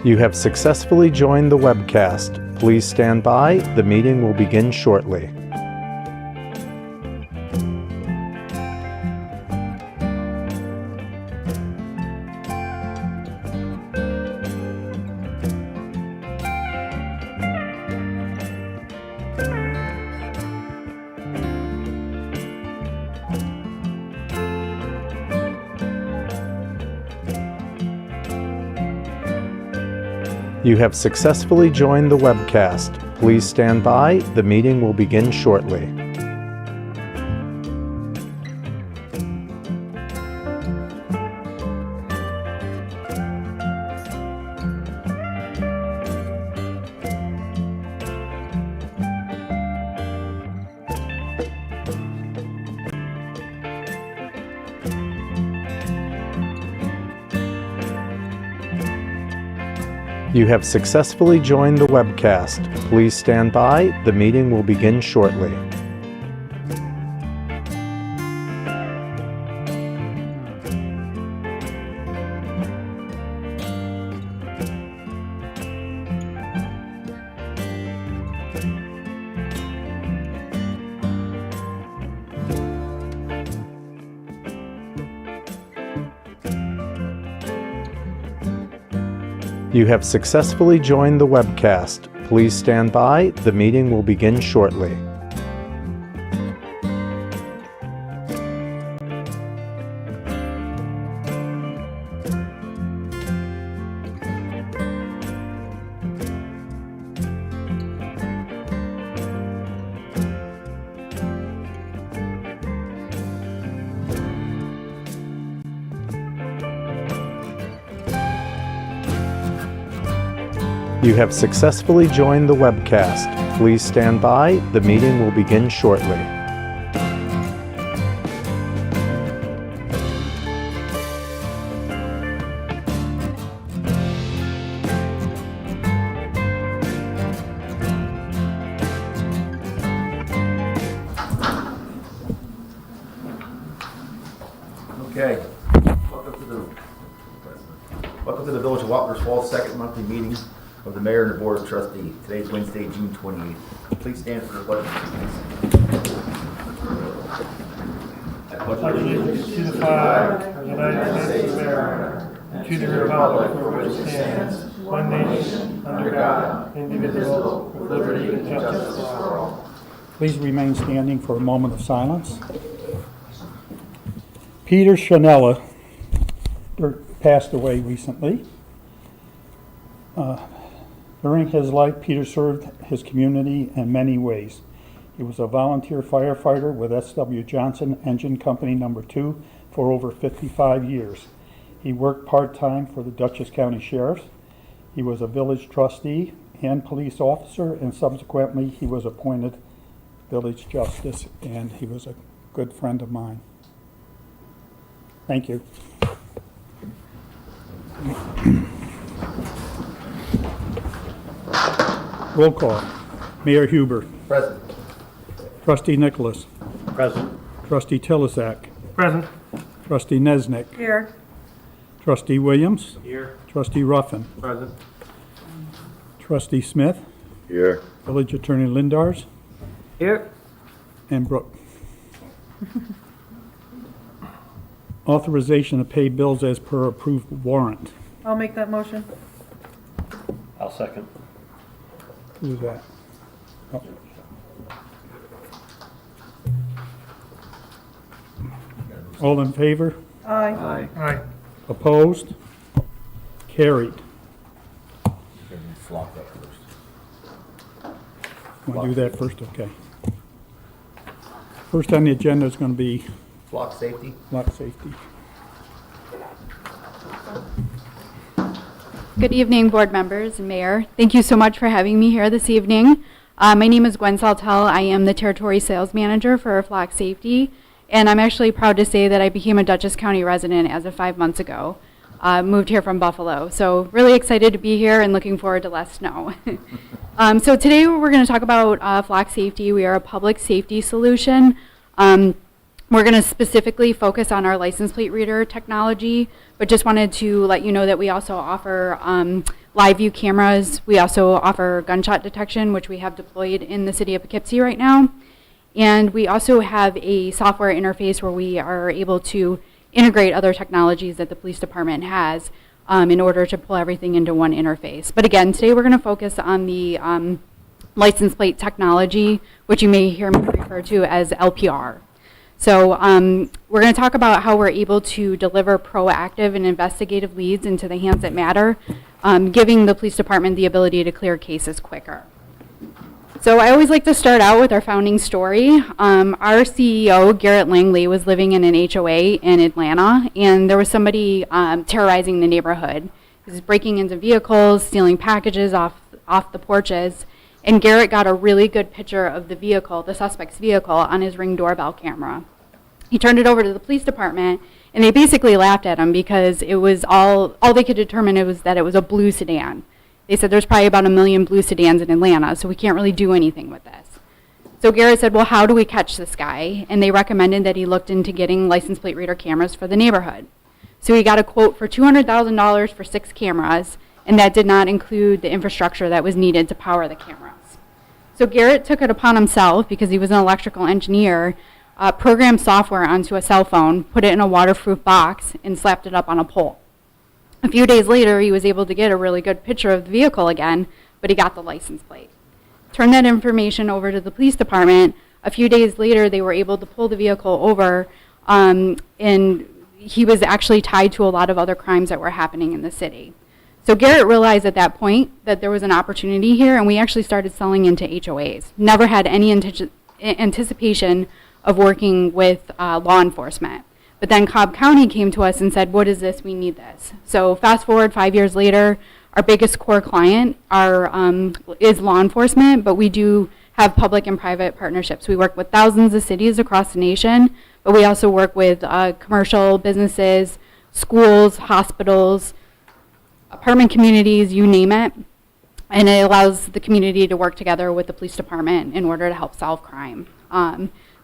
You have successfully joined the webcast. Please stand by. The meeting will begin shortly. You have successfully joined the webcast. Please stand by. The meeting will begin shortly. You have successfully joined the webcast. Please stand by. The meeting will begin shortly. You have successfully joined the webcast. Please stand by. The meeting will begin shortly. You have successfully joined the webcast. Please stand by. The meeting will begin shortly. Okay. Welcome to the Village of Wappers Falls second monthly meeting of the Mayor and the Board of Trustees. Today is Wednesday, June 28th. Please stand for the pledge of allegiance. I pledge allegiance to the flag of the United States of America and to the republic for which it stands, one nation, under God, indivisible, with liberty and justice for all. Please remain standing for a moment of silence. Peter Chanella passed away recently. During his life, Peter served his community in many ways. He was a volunteer firefighter with S.W. Johnson Engine Company No. 2 for over 55 years. He worked part-time for the Dutchess County Sheriff's. He was a village trustee and police officer, and subsequently he was appointed village justice, and he was a good friend of mine. Thank you. Roll call. Mayor Huber. Present. Trustee Nicholas. Present. Trustee Tillisack. Present. Trustee Nesnick. Here. Trustee Williams. Here. Trustee Ruffin. Present. Trustee Smith. Here. Village Attorney Lindars. Here. And Brooke. Authorization to pay bills as per approved warrant. I'll make that motion. I'll second. Who's that? Oh. All in favor? Aye. Aye. Opposed? Carried. Flock up first. Want to do that first? Okay. First on the agenda is going to be Flock safety. flock safety. Good evening, board members and mayor. Thank you so much for having me here this evening. My name is Gwen Saltel. I am the territory sales manager for Flock Safety, and I'm actually proud to say that I became a Dutchess County resident as of 5 months ago. Moved here from Buffalo, so really excited to be here and looking forward to less snow. So today we're going to talk about Flock Safety. We are a public safety solution. We're going to specifically focus on our license plate reader technology, but just wanted to let you know that we also offer live view cameras. We also offer gunshot detection, which we have deployed in the city of Poughkeepsie right now. And we also have a software interface where we are able to integrate other technologies that the police department has in order to pull everything into one interface. But again, today we're going to focus on the license plate technology, which you may hear me refer to as LPR. So we're going to talk about how we're able to deliver proactive and investigative leads into the hands that matter, giving the police department the ability to clear cases quicker. So I always like to start out with our founding story. Our CEO, Garrett Langley, was living in an HOA in Atlanta, and there was somebody terrorizing the neighborhood. He was breaking into vehicles, stealing packages off the porches, and Garrett got a really good picture of the vehicle, the suspect's vehicle, on his Ring doorbell camera. He turned it over to the police department, and they basically laughed at him because it was all they could determine was that it was a blue sedan. They said there's probably about 1 million blue sedans in Atlanta, so we can't really do anything with this. So Garrett said, well, how do we catch this guy? And they recommended that he looked into getting license plate reader cameras for the neighborhood. So he got a quote for $200,000 for 6 cameras, and that did not include the infrastructure that was needed to power the cameras. So Garrett took it upon himself, because he was an electrical engineer, programmed software onto a cell phone, put it in a waterproof box, and slapped it up on a pole. A few days later, he was able to get a really good picture of the vehicle again, but he got the license plate. Turned that information over to the police department. A few days later, they were able to pull the vehicle over, and he was actually tied to a lot of other crimes that were happening in the city. So Garrett realized at that point that there was an opportunity here, and we actually started selling into HOAs. Never had any anticipation of working with law enforcement. But then Cobb County came to us and said, what is this? We need this. So fast forward 5 years later, our biggest core client is law enforcement, but we do have public and private partnerships. We work with thousands of cities across the nation, but we also work with commercial businesses, schools, hospitals, apartment communities, you name it. And it allows the community to work together with the police department in order to help solve crime.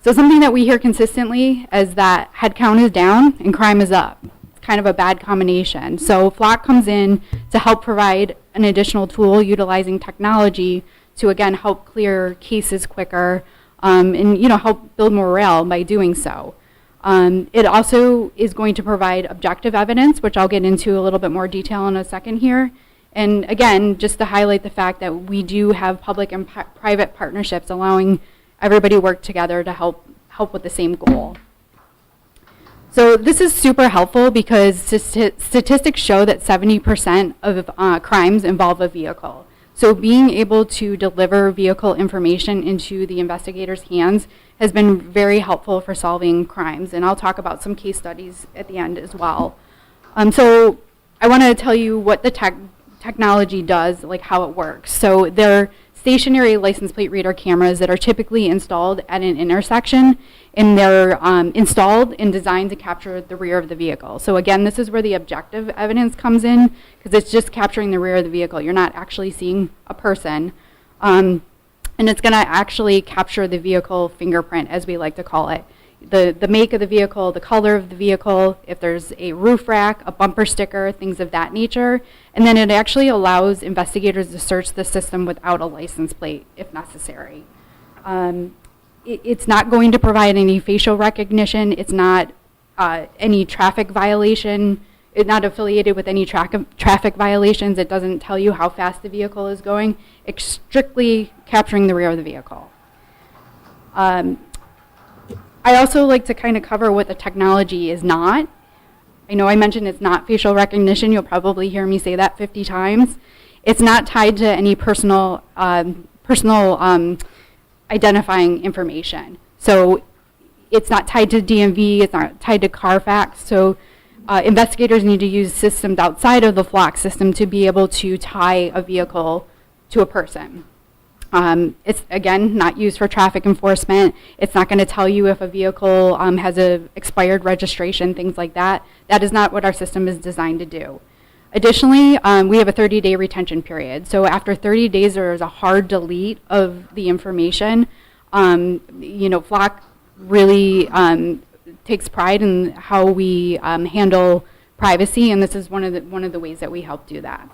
So something that we hear consistently is that headcount is down and crime is up. It's kind of a bad combination. So Flock comes in to help provide an additional tool utilizing technology to, again, help clear cases quicker and help build morale by doing so. It also is going to provide objective evidence, which I'll get into a little bit more detail in a second here. And again, just to highlight the fact that we do have public and private partnerships allowing everybody work together to help with the same goal. So this is super helpful because statistics show that 70% of crimes involve a vehicle. So being able to deliver vehicle information into the investigator's hands has been very helpful for solving crimes. And I'll talk about some case studies at the end as well. So I want to tell you what the technology does, like how it works. So they're stationary license plate reader cameras that are typically installed at an intersection, and they're installed and designed to capture the rear of the vehicle. So again, this is where the objective evidence comes in, because it's just capturing the rear of the vehicle. You're not actually seeing a person. And it's going to actually capture the vehicle fingerprint, as we like to call it. The make of the vehicle, the color of the vehicle, if there's a roof rack, a bumper sticker, things of that nature. And then it actually allows investigators to search the system without a license plate if necessary. It's not going to provide any facial recognition. It's not any traffic violation. It's not affiliated with any traffic violations. It doesn't tell you how fast the vehicle is going. It's strictly capturing the rear of the vehicle. I also like to kind of cover what the technology is not. I know I mentioned it's not facial recognition. You'll probably hear me say that 50 times. It's not tied to any personal identifying information. So it's not tied to DMV. It's not tied to Carfax. So investigators need to use systems outside of the Flock system to be able to tie a vehicle to a person. It's, again, not used for traffic enforcement. It's not going to tell you if a vehicle has an expired registration, things like that. That is not what our system is designed to do. Additionally, we have a 30-day retention period. So after 30 days, there is a hard delete of the information. Flock really takes pride in how we handle privacy, and this is one of the ways that we help do that.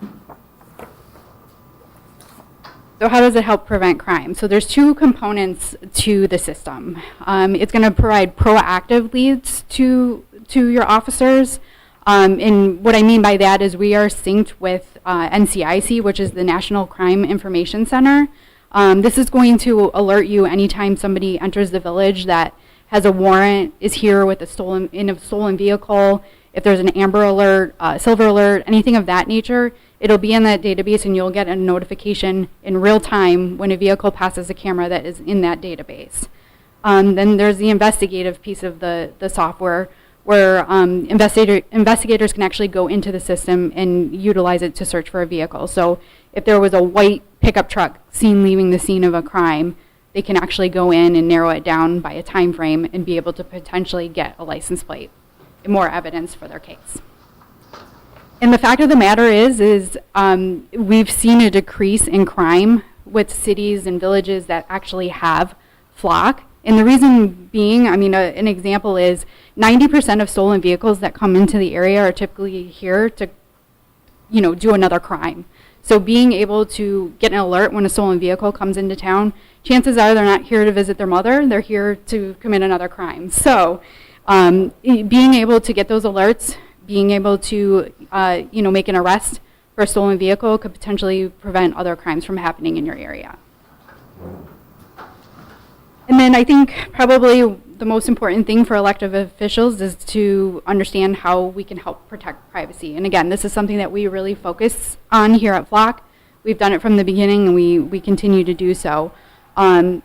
So how does it help prevent crime? So there's two components to the system. It's going to provide proactive leads to your officers. And what I mean by that is we are synced with NCIC, which is the National Crime Information Center. This is going to alert you anytime somebody enters the village that has a warrant, is here with a stolen vehicle. If there's an amber alert, silver alert, anything of that nature, it'll be in that database and you'll get a notification in real time when a vehicle passes a camera that is in that database. Then there's the investigative piece of the software where investigators can actually go into the system and utilize it to search for a vehicle. So if there was a white pickup truck seen leaving the scene of a crime, they can actually go in and narrow it down by a time frame and be able to potentially get a license plate and more evidence for their case. And the fact of the matter is we've seen a decrease in crime with cities and villages that actually have Flock. And the reason being, I mean, an example is 90% of stolen vehicles that come into the area are typically here to, do another crime. So being able to get an alert when a stolen vehicle comes into town, chances are they're not here to visit their mother, they're here to commit another crime. So being able to get those alerts, being able to, make an arrest for a stolen vehicle could potentially prevent other crimes from happening in your area. And then I think probably the most important thing for elected officials is to understand how we can help protect privacy. And again, this is something that we really focus on here at Flock. We've done it from the beginning and we continue to do so. My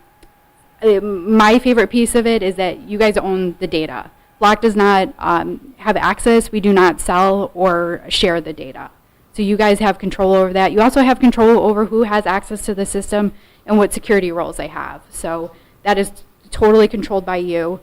favorite piece of it is that you guys own the data. Flock does not have access. We do not sell or share the data. So you guys have control over that. You also have control over who has access to the system and what security roles they have. So that is totally controlled by you.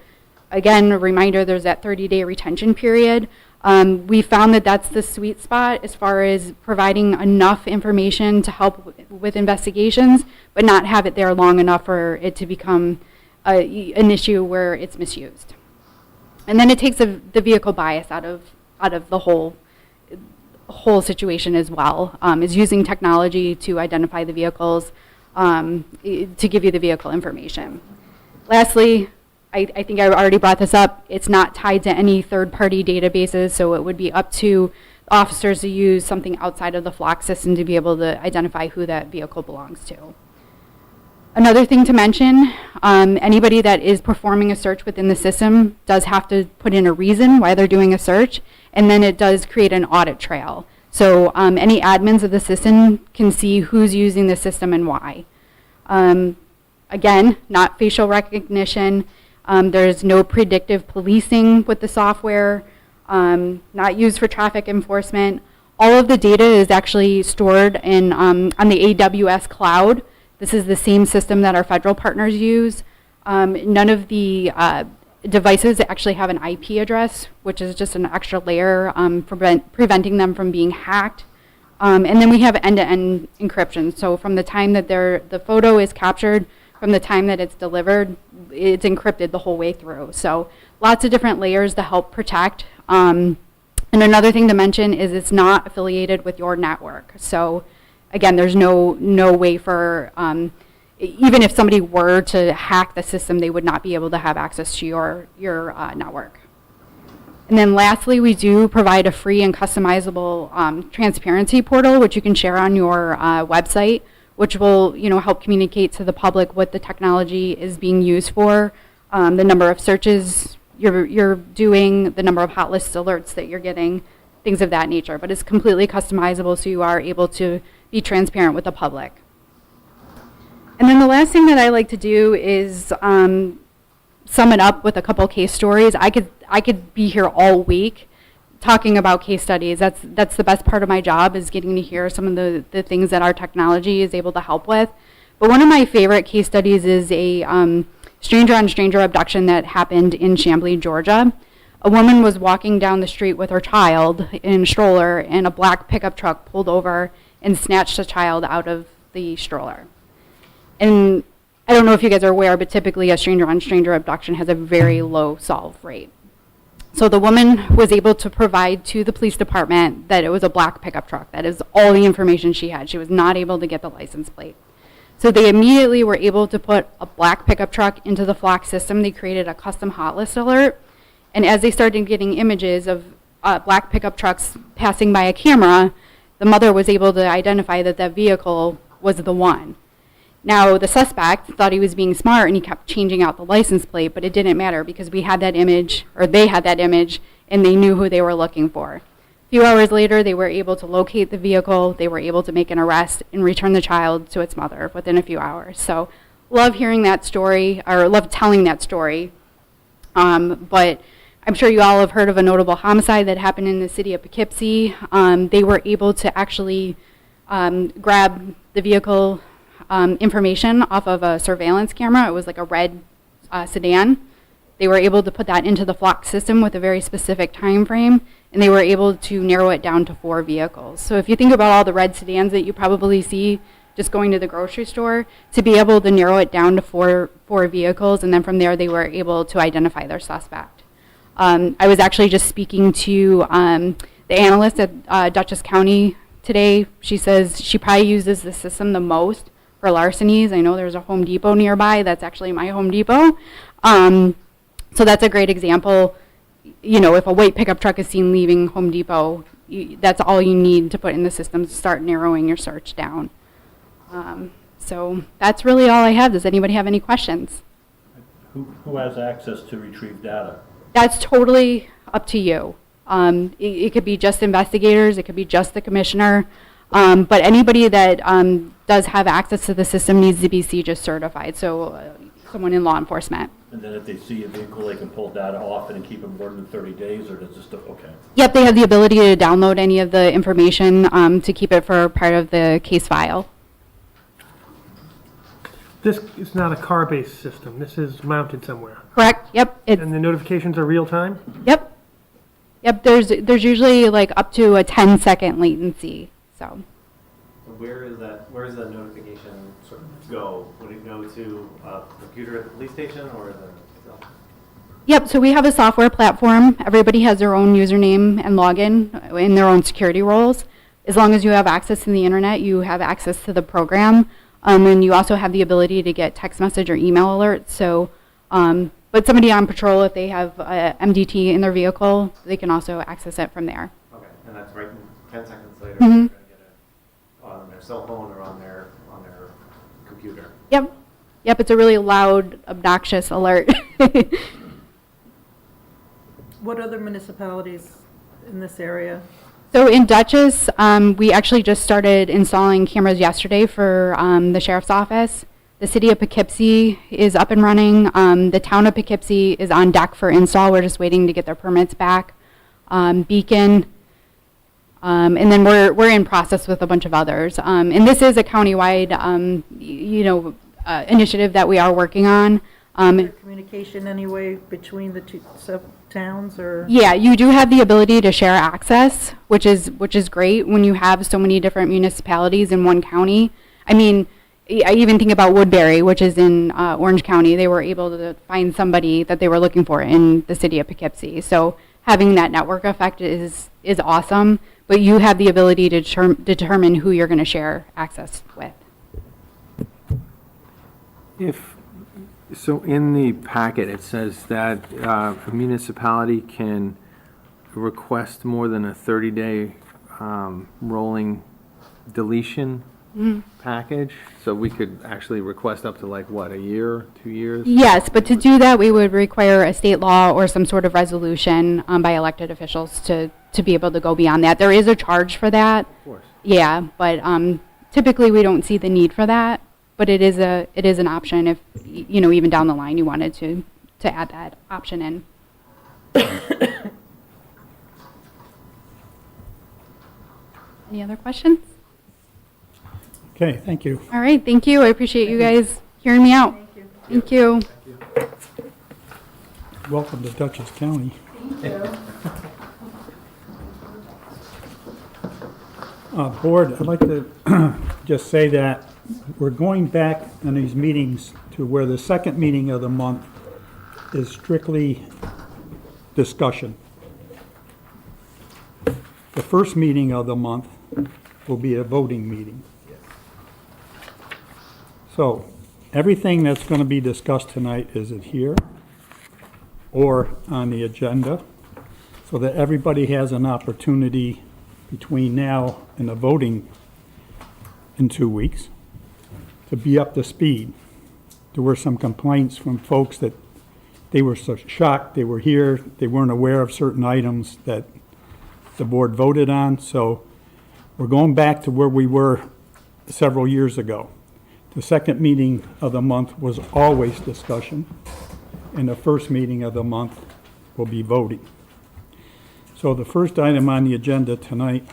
Again, a reminder, there's that 30-day retention period. We found that that's the sweet spot as far as providing enough information to help with investigations, but not have it there long enough for it to become an issue where it's misused. And then it takes the vehicle bias out of the whole situation as well, is using technology to identify the vehicles, to give you the vehicle information. Lastly, I think I already brought this up, it's not tied to any third-party databases, so it would be up to officers to use something outside of the Flock system to be able to identify who that vehicle belongs to. Another thing to mention, anybody that is performing a search within the system does have to put in a reason why they're doing a search, and then it does create an audit trail. So any admins of the system can see who's using the system and why. Again, not facial recognition. There's no predictive policing with the software, not used for traffic enforcement. All of the data is actually stored in, on the AWS cloud. This is the same system that our federal partners use. None of the devices actually have an IP address, which is just an extra layer preventing them from being hacked. And then we have end-to-end encryption. So from the time that the photo is captured, from the time that it's delivered, it's encrypted the whole way through. So lots of different layers to help protect. And another thing to mention is it's not affiliated with your network. So again, there's no way for, even if somebody were to hack the system, they would not be able to have access to your network. And then lastly, we do provide a free and customizable transparency portal, which you can share on your website, which will help communicate to the public what the technology is being used for, the number of searches you're doing, the number of hot list alerts that you're getting, things of that nature. But it's completely customizable, so you are able to be transparent with the public. And then the last thing that I like to do is sum it up with a couple case stories. I could be here all week talking about case studies. That's the best part of my job, is getting to hear some of the things that our technology is able to help with. But one of my favorite case studies is a stranger-on-stranger abduction that happened in Chamblee, Georgia. A woman was walking down the street with her child in a stroller, and a black pickup truck pulled over and snatched the child out of the stroller. And I don't know if you guys are aware, but typically a stranger-on-stranger abduction has a very low solve rate. So the woman was able to provide to the police department that it was a black pickup truck. That is all the information she had. She was not able to get the license plate. So they immediately were able to put a black pickup truck into the flock system. They created a custom hot list alert. And as they started getting images of black pickup trucks passing by a camera, the mother was able to identify that that vehicle was the one. Now, the suspect thought he was being smart and he kept changing out the license plate, but it didn't matter because we had that image, or they had that image, and they knew who they were looking for. A few hours later, they were able to locate the vehicle, they were able to make an arrest and return the child to its mother within a few hours. So, love hearing that story, or love telling that story. But I'm sure you all have heard of a notable homicide that happened in the city of Poughkeepsie. They were able to actually grab the vehicle information off of a surveillance camera. It was like a red sedan. They were able to put that into the flock system with a very specific time frame, and they were able to narrow it down to 4 vehicles. So if you think about all the red sedans that you probably see just going to the grocery store, to be able to narrow it down to four vehicles, and then from there they were able to identify their suspect. I was actually just speaking to the analyst at Dutchess County today. She says she probably uses the system the most for larcenies. I know there's a Home Depot nearby. That's actually my Home Depot. So that's a great example. You know, if a white pickup truck is seen leaving Home Depot, that's all you need to put in the system to start narrowing your search down. So that's really all I have. Does anybody have any questions? Who has access to retrieve data? That's totally up to you. It could be just investigators, it could be just the commissioner, but anybody that does have access to the system needs to be CJIS certified, so someone in law enforcement. And then if they see a vehicle, they can pull data off it and keep it more than 30 days, or does this, okay. Yep, they have the ability to download any of the information to keep it for part of the case file. This is not a car-based system. This is mounted somewhere. Correct? Yep. And the notifications are real-time? Yep. Yep, there's usually like up to a 10-second latency, so. Where is that notification sort of go? Would it go to a computer at the police station or the? Yep, so we have a software platform. Everybody has their own username and login in their own security roles. As long as you have access to the internet, you have access to the program. And you also have the ability to get text message or email alerts. So, but somebody on patrol, if they have MDT in their vehicle, they can also access it from there. Okay, and that's right in 10 seconds later. Mhm. They're going to get it on their cell phone or on their computer. Yep. Yep, it's a really loud, obnoxious alert. What other municipalities in this area? So in Dutchess, we actually just started installing cameras yesterday for the sheriff's office. The city of Poughkeepsie is up and running. The town of Poughkeepsie is on deck for install. We're just waiting to get their permits back. Beacon, and then we're in process with a bunch of others. And this is a countywide, initiative that we are working on. Is there communication anyway between the two sub-towns, or? Yeah, you do have the ability to share access, which is great when you have so many different municipalities in one county. I mean, I even think about Woodbury, which is in Orange County. They were able to find somebody that they were looking for in the city of Poughkeepsie. So having that network effect is awesome, but you have the ability to determine who you're going to share access with. So in the packet, it says that a municipality can request more than a 30-day rolling deletion package. So we could actually request up to like, what, a year, 2 years? Yes, but to do that, we would require a state law or some sort of resolution by elected officials to be able to go beyond that. There is a charge for that. Of course. Yeah, but typically we don't see the need for that. But it is an option if, even down the line you wanted to add that option in. Any other questions? Okay, thank you. All right, thank you. I appreciate you guys hearing me out. Thank you. Welcome to Dutchess County. Board, I'd like to just say that we're going back in these meetings to where the second meeting of the month is strictly discussion. The first meeting of the month will be a voting meeting. So, everything that's going to be discussed tonight is it here or on the agenda, so that everybody has an opportunity between now and the voting in 2 weeks to be up to speed. There were some complaints from folks that they were so shocked they were here, they weren't aware of certain items that the board voted on, so we're going back to where we were several years ago. The second meeting of the month was always discussion, and the first meeting of the month will be voting. So the first item on the agenda tonight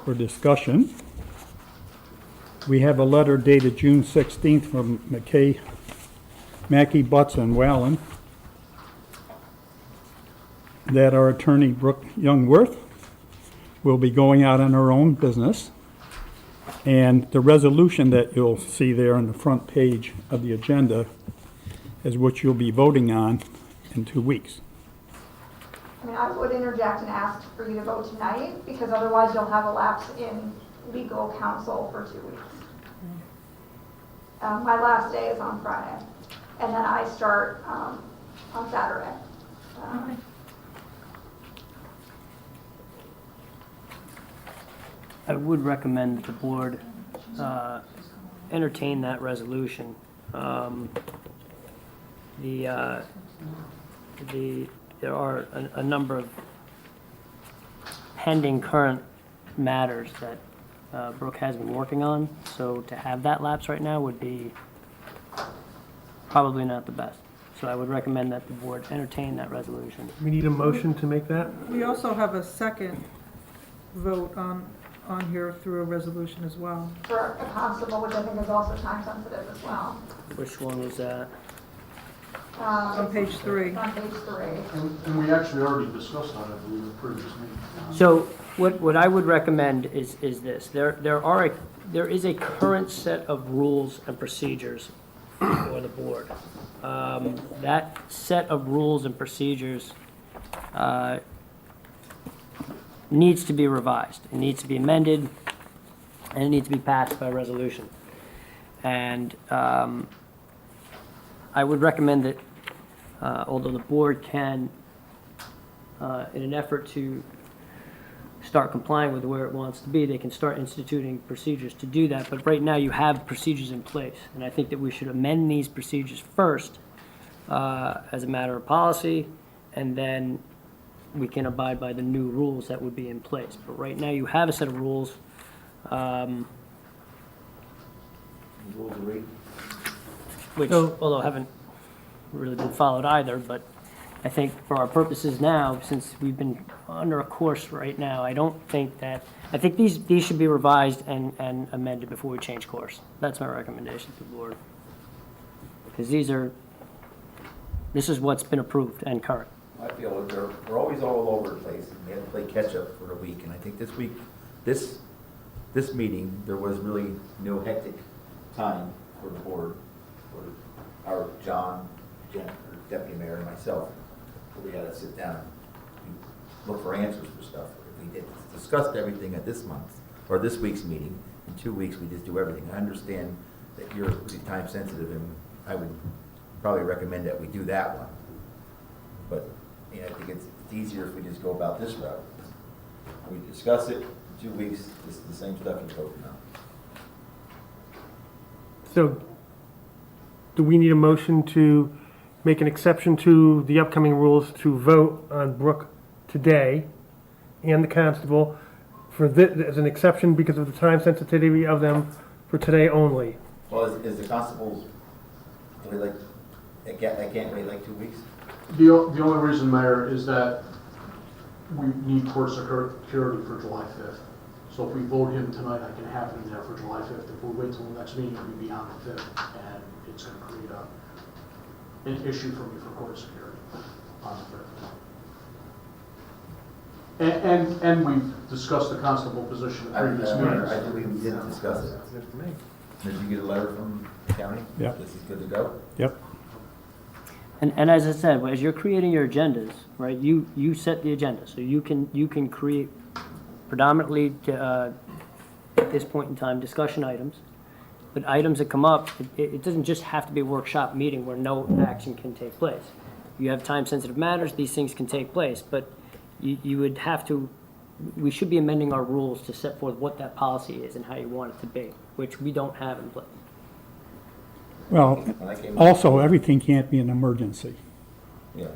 for discussion, we have a letter dated June 16th from Mackey, Butts, and Wallen that our attorney, Brooke Youngworth, will be going out on her own business. And the resolution that you'll see there on the front page of the agenda is what you'll be voting on in 2 weeks. I mean, I would interject and ask for you to vote tonight, because otherwise you'll have a lapse in legal counsel for 2 weeks. My last day is on Friday, and then I start on Saturday. I would recommend that the board entertain that resolution. There are a number of pending current matters that Brooke has been working on, so to have that lapse right now would be probably not the best. So I would recommend that the board entertain that resolution. We need a motion to make that? We also have a second vote on here through a resolution as well. For a constable, which I think is also time sensitive as well. Which one was that? On page 3. On page 3. And we actually already discussed that, I believe, in the previous meeting. So what I would recommend is this. There is a current set of rules and procedures for the board. That set of rules and procedures needs to be revised. It needs to be amended, and it needs to be passed by resolution. And I would recommend that, although the board can, in an effort to start complying with where it wants to be, they can start instituting procedures to do that. But right now you have procedures in place, and I think that we should amend these procedures first as a matter of policy, and then we can abide by the new rules that would be in place. But right now you have a set of rules. Rules of read. Which, So- although haven't really been followed either, but I think for our purposes now, since we've been under a course right now, I think these should be revised and amended before we change course. That's my recommendation to the board. Because this is what's been approved and current. I feel that we're always all over the place, and we had to play catch-up for a week, and I think this week, this meeting, there was really no hectic time for the board, for our John, Jennifer, Deputy Mayor, and myself. We had to sit down and look for answers for stuff. If we discussed everything at this month, or this week's meeting, in 2 weeks, we just do everything. I understand that you're pretty time sensitive, and I would probably recommend that we do that one. But I think it's easier if we just go about this route. We discuss it, in 2 weeks, it's the same stuff you're voting on. So, do we need a motion to make an exception to the upcoming rules to vote on Brooke today and the constable for this, as an exception because of the time sensitivity of them for today only? Well, is the constables, I can't wait like 2 weeks? The only reason, Mayor, is that we need court security for July 5th. So if we vote him tonight, I can have him there for July 5th. If we wait till the next meeting, it'll be beyond the 5th, and it's going to create an issue for me for court security on the 5th. And we've discussed the constable position in previous meetings. I think we didn't discuss it. Did you get a letter from the county? Yeah. This is good to go? Yep. And as I said, as you're creating your agendas, right, you set the agenda. So you can create predominantly, at this point in time, discussion items. But items that come up, it doesn't just have to be a workshop meeting where no action can take place. You have time-sensitive matters, these things can take place, but you would have to, we should be amending our rules to set forth what that policy is and how you want it to be, which we don't have in place. Well, also, everything can't be an emergency. Yeah.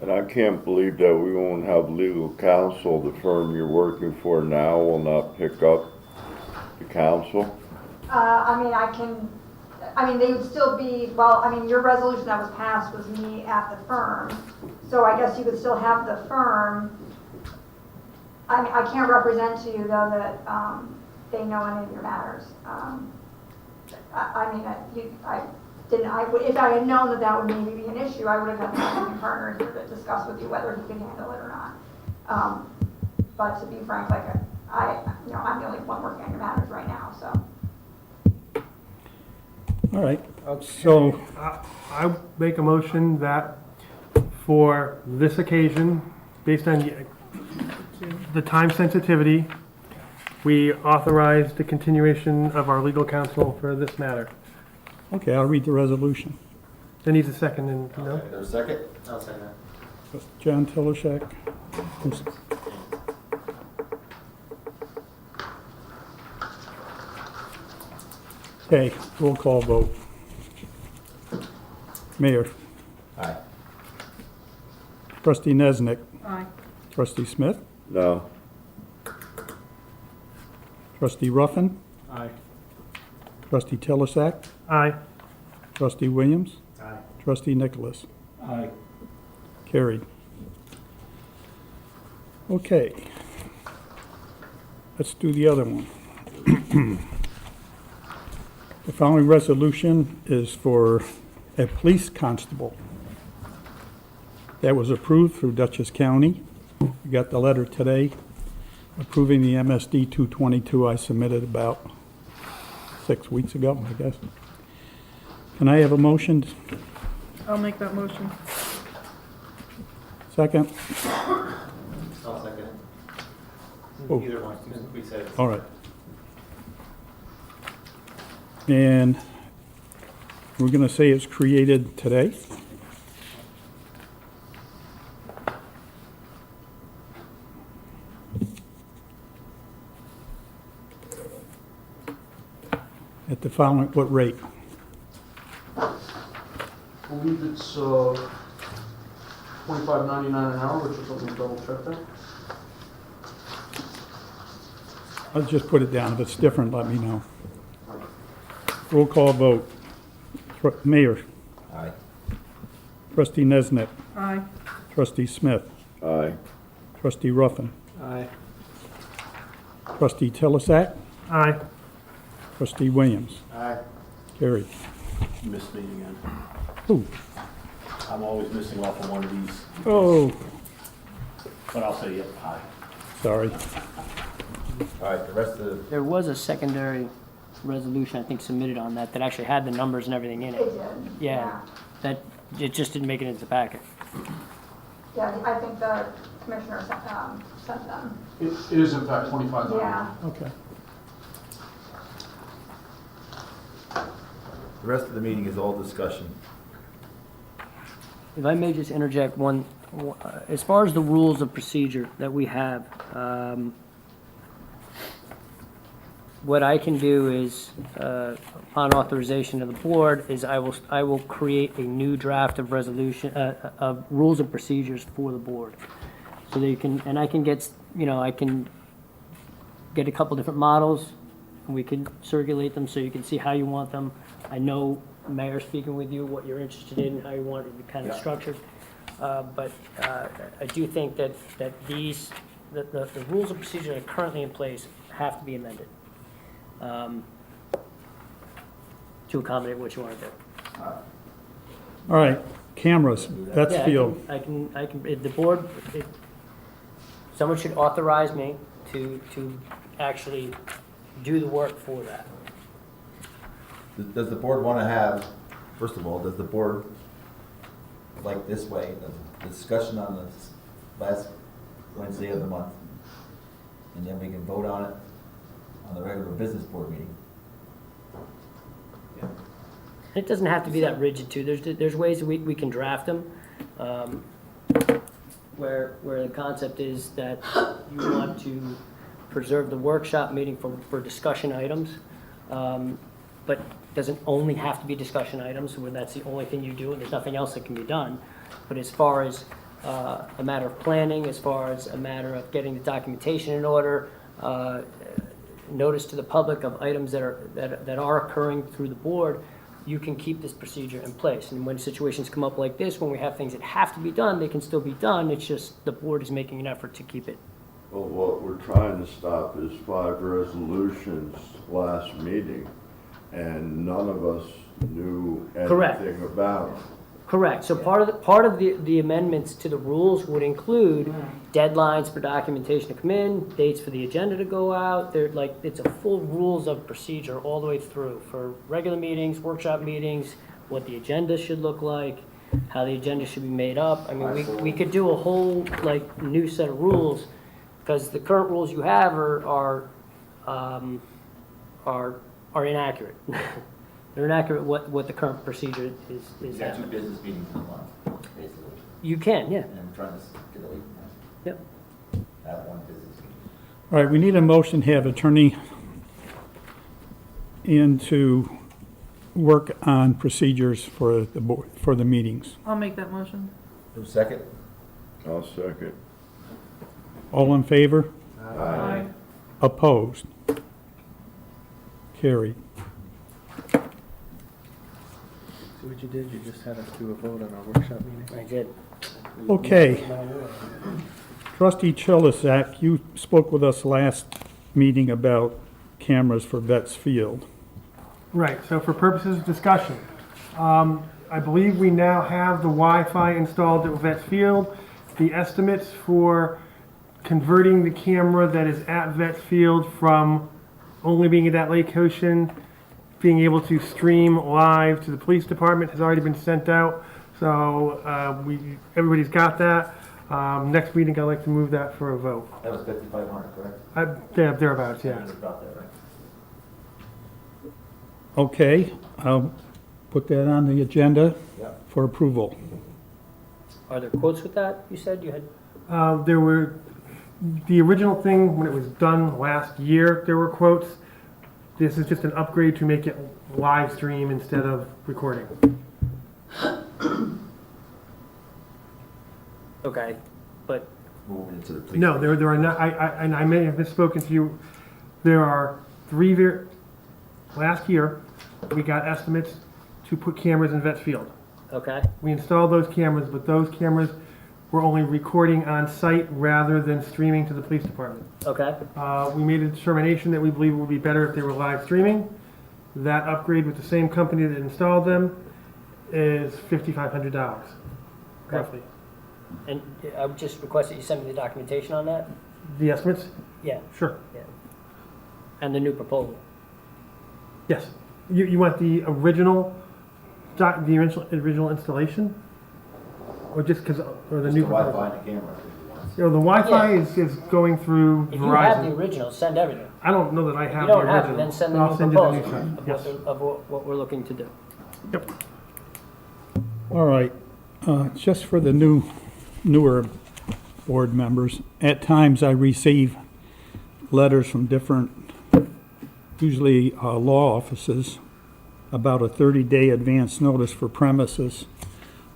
And I can't believe that we won't have legal counsel. The firm you're working for now will not pick up the counsel. They would still be, your resolution that was passed was me at the firm. So I guess you would still have the firm. I can't represent to you though that, they know any of your matters. If I had known that would maybe be an issue, I would have had my partner here to discuss with you whether he could handle it or not. But to be frank, I'm the only one working on your matters right now, so. All right, so, I make a motion that for this occasion, based on the time sensitivity, we authorize the continuation of our legal counsel for this matter. okay, I'll read the resolution. There needs a second, and, There's a second? I'll say that. John Tilishek. Okay, roll call vote. Mayor, Aye. Trustee Nesnick, Aye. Trustee Smith, No. Trustee Ruffin, Aye. Trustee Tilisak, aye. Trustee Williams, Aye. Trustee Nicholas. Aye. Carried. Okay. Let's do the other one. The following resolution is for a police constable. That was approved through Dutchess County. We got the letter today approving the MSD 222 I submitted about 6 weeks ago, I guess. Can I have a motion? I'll make that motion. Second? I'll second it. Oh. Either one, we said. All right. And we're going to say it's created today. At the following, what rate? I believe it's $25.99 an hour, which is what we double checked that. I'll just put it down. If it's different, let me know. Roll call vote. Mayor, Aye. Trustee Nesnet, Aye. Trustee Smith, Aye. Trustee Ruffin, Aye. Trustee Tilisak, Aye. Trustee Williams. Aye. Carried. Missed me again. Ooh. I'm always missing off on one of these, Oh, but I'll say yep, aye. sorry. All right, the rest of the, There was a secondary resolution, I think, submitted on that actually had the numbers and everything in It it. did. Yeah, that, it just didn't make it into the packet. Yeah, I think the commissioner sent them. It is in fact $25.99. Yeah. Okay. the rest of the meeting is all discussion. If I may just interject one, as far as the rules of procedure that we have, what I can do is, upon authorization of the board, is I will create a new draft of resolution, of rules and procedures for the board. So that you can, and I can get, I can get a couple different models, and we can circulate them so you can see how you want them. I know, Mayor, speaking with you, what you're interested in, how you want it to be kind of structured. But I do think that these, the rules of procedure that are currently in place have to be amended to accommodate what you want to do. All right, cameras, that's Yeah, field. I can, if the board, someone should authorize me to actually do the work for that. Does the board want to have, first of all, does the board, like this way, the discussion on the last Wednesday of the month, and then we can vote on it on the regular business board meeting? It doesn't have to be that rigid too. There's ways that we can draft them, where the concept is that you want to preserve the workshop meeting for discussion items, but doesn't only have to be discussion items when that's the only thing you do and there's nothing else that can be done. But as far as a matter of planning, as far as a matter of getting the documentation in order, notice to the public of items that are occurring through the board, you can keep this procedure in place. And when situations come up like this, when we have things that have to be done, they can still be done. It's just the board is making an effort to keep it. Well, what we're trying to stop is 5 resolutions last meeting, and none of us knew Correct. anything about them. Correct. So part of the amendments to the rules would include deadlines for documentation to come in, dates for the agenda to go out. It's a full rules of procedure all the way through for regular meetings, workshop meetings, what the agenda should look like, how the agenda should be made up. I mean, we could do a whole new set of rules, because the current rules you have are inaccurate. They're inaccurate what the current procedure is. You got 2 business meetings in a month, basically. You can, yeah. And I'm trying to get away from that. Yep. That one business meeting. All right, we need a motion to have attorney in to work on procedures for the board, for the meetings. I'll make that motion. Do a second? I'll second. All in favor? Aye. Opposed? Carried. See what you did? You just had us do a vote on our workshop meeting. I did. Okay. Trustee Chilisak, you spoke with us last meeting about cameras for Vets Field. Right, so for purposes of discussion, I believe we now have the Wi-Fi installed at Vets Field. The estimates for converting the camera that is at Vets Field from only being at that location, being able to stream live to the police department has already been sent out. So everybody's got that. Next meeting, I'd like to move that for a vote. That was 5,500, correct? Thereabouts, yeah. Just about that, right? Okay, I'll put that on the agenda Yeah. for approval. Are there quotes with that? You said you had. There were, the original thing, when it was done last year, there were quotes. This is just an upgrade to make it live stream instead of recording. Okay, but Moving into the police. No, there are not, and I may have misspoken to you. There are 3, last year, we got estimates to put cameras in Vets Field. okay, We installed those cameras, but those cameras were only recording on site rather than streaming to the police department. okay, We made a determination that we believe it would be better if they were live streaming. That upgrade with the same company that installed them is $5,500, roughly. and I would just request that you send me the documentation on that. The estimates? Yeah, Sure. and the new proposal. Yes. You want the original, the original installation? Or just because, or the Just new the proposal? Wi-Fi and the camera. You know, the Wi-Fi Yeah. is going through If you have the Verizon. original, send everything. I don't know that I If have you the don't have it, original. then send But the I'll new send you the new proposal stuff. Yes. of what we're looking to do. Yep. All right, just for the newer board members, at times I receive letters from different, usually law offices, about a 30-day advance notice for premises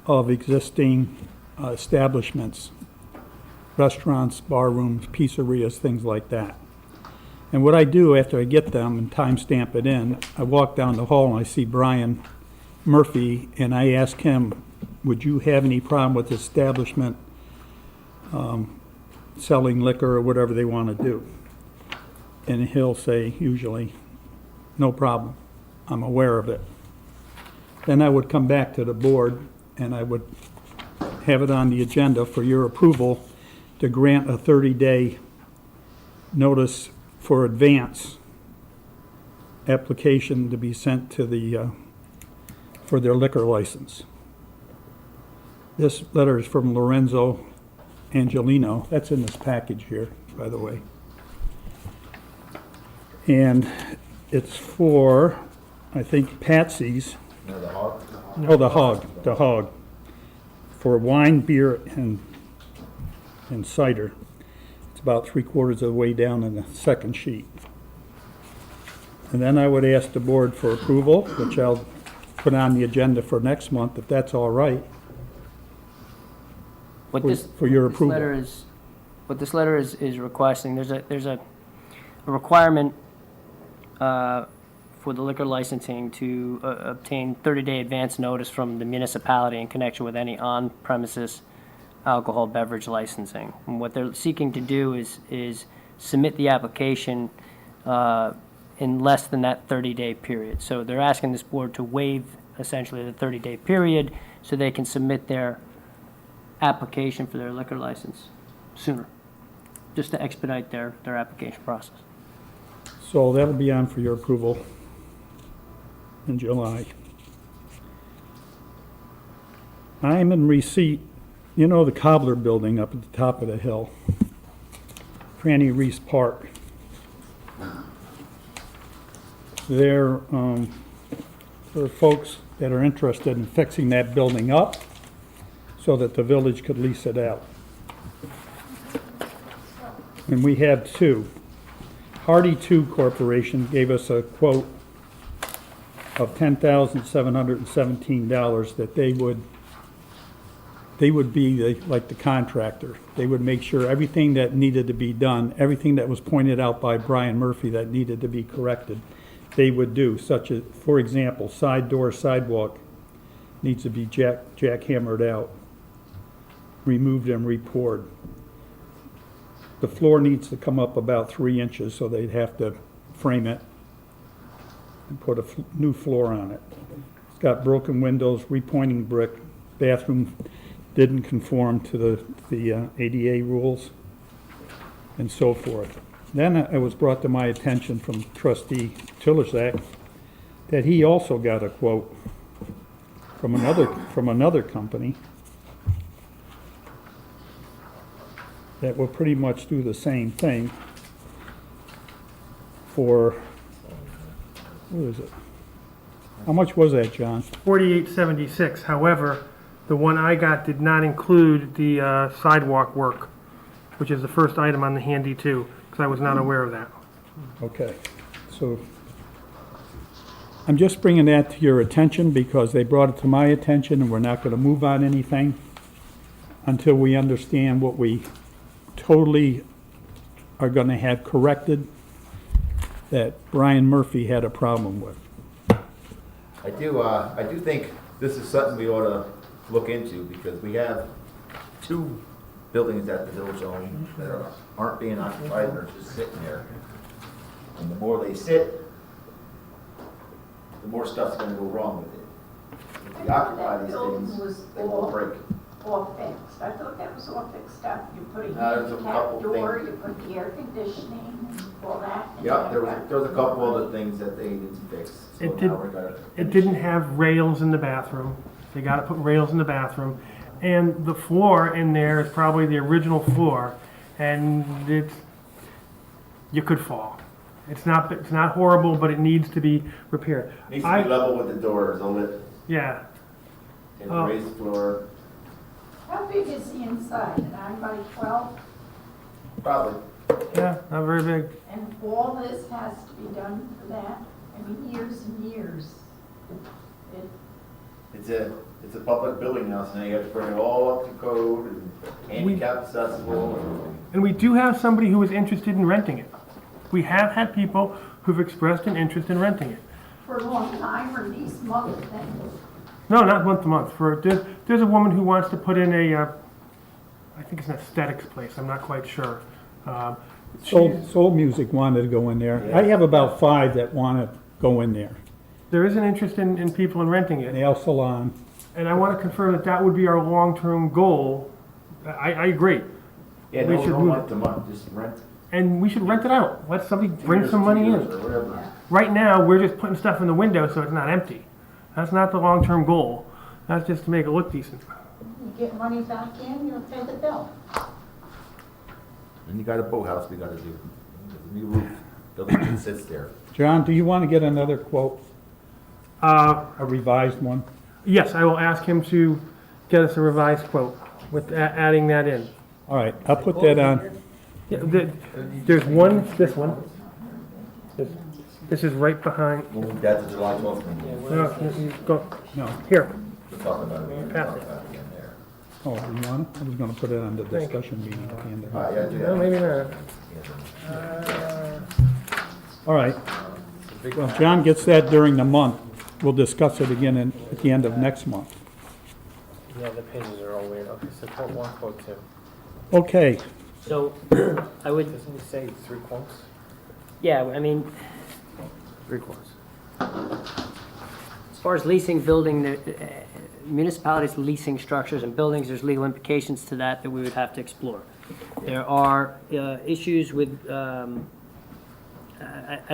of existing establishments, restaurants, bar rooms, pizzerias, things like that. And what I do after I get them and timestamp it in, I walk down the hall and I see Brian Murphy, and I ask him, would you have any problem with the establishment selling liquor or whatever they want to do? And he'll say, usually, no problem, I'm aware of it. Then I would come back to the board and I would have it on the agenda for your approval to grant a 30-day notice for advance application to be sent to the, for their liquor license. This letter is from Lorenzo Angelino. That's in this package here, by the way. And it's for, I think, Patsy's No, the hog? Oh, the hog. For wine, beer, and cider, it's about 3/4 of the way down in the second sheet. And then I would ask the board for approval, which I'll put on the agenda for next month, if that's all right. What For- this, for your what this approval. letter is, what this letter is requesting, there's a requirement for the liquor licensing to obtain 30-day advance notice from the municipality in connection with any on-premises alcohol beverage licensing. And what they're seeking to do is submit the application in less than that 30-day period. So they're asking this board to waive essentially the 30-day period so they can submit their application for their liquor license sooner, just to expedite their application process. So that'll be on for your approval in July. I'm in receipt, you know the Cobbler Building up at the top of the hill, Franny Reese Park. There are folks that are interested in fixing that building up so that the village could lease it out. And we have two. Hardy Two Corporation gave us a quote of $10,717 that they would be like the contractor. They would make sure everything that needed to be done, everything that was pointed out by Brian Murphy that needed to be corrected, they would do, such as, for example, side door sidewalk needs to be jackhammered out, removed and repoured. The floor needs to come up about 3 inches, so they'd have to frame it and put a new floor on it. It's got broken windows, repointing brick, bathroom didn't conform to the ADA rules, and so forth. Then it was brought to my attention from trustee Tillersack that he also got a quote from another company that will pretty much do the same thing for, what is it? How much was that, John? $48.76. However, the one I got did not include the sidewalk work, which is the first item on the handy too, because I was not aware of that. Okay, so I'm just bringing that to your attention because they brought it to my attention, and we're not going to move on anything until we understand what we totally are going to have corrected that Brian Murphy had a problem with. I do think this is something we ought to look into, because we have 2 buildings at the village owns that aren't being occupied, they're just sitting there. And the more they sit, the more stuff's gonna go wrong with it. If we occupy these things, they will break. All fixed. I thought that was all fixed up. You put a There's a couple handicap door, things. you put the air conditioning, and all that. and Yeah, there then was a couple other things that they didn't fix. So It did- now we gotta It finish. didn't have rails in the bathroom. They got to put rails in the bathroom. And the floor in there is probably the original floor, and you could fall. It's not horrible, but it needs to be repaired. Needs to be level with the doors, a lip, Yeah, and Oh. raised floor, How big is the inside? 9 by 12? probably. yeah, not very big. And all this has to be done for that? I mean, years and years. It- It's a public building now, so now you have to bring it all up to code and handicap accessible. And we do have somebody who is interested in renting it. We have had people who've expressed an interest in renting it. For a long time, or these month things? No, not month to month. There's a woman who wants to put in I think it's an aesthetics place, I'm not quite sure. Soul Music wanted to go in there. I have about 5 that want to go in there. There is an interest in people in renting it. Nail salon. And I want to confirm that that would be our long-term goal. I agree. Yeah, We no, should no move- month to month, just rent. And we should rent it out. Let somebody bring Years, some 2 money years in. or whatever. Right now, we're just putting stuff in the window so it's not empty. That's not the long-term goal. That's just to make it look decent. You get money back in, you'll pay the bill. And you got a boathouse we gotta do. There's a new roof, building that sits there. John, do you want to get another quote? A revised one? Yes, I will ask him to get us a revised quote with adding that in. All right, I'll put that on. Yeah, there's one, this one. This is right behind. We'll move that to July 12th meeting. No, you go, No. here. We'll talk about it. Pass it. Again there. Oh, you want it? I was gonna put it on the Thank you. discussion meeting at the end of All right, it. yeah, do No, that. maybe not. All right. Well, if John gets that during the month. We'll discuss it again at the end of next month. Yeah, the pages are all weird. Okay, so quote one, quote two. Okay, So I would, Doesn't it say 3 quotes? yeah, I mean, 3 quotes. as far as leasing, building, the municipalities leasing structures and buildings, there's legal implications to that we would have to explore. There are issues with, I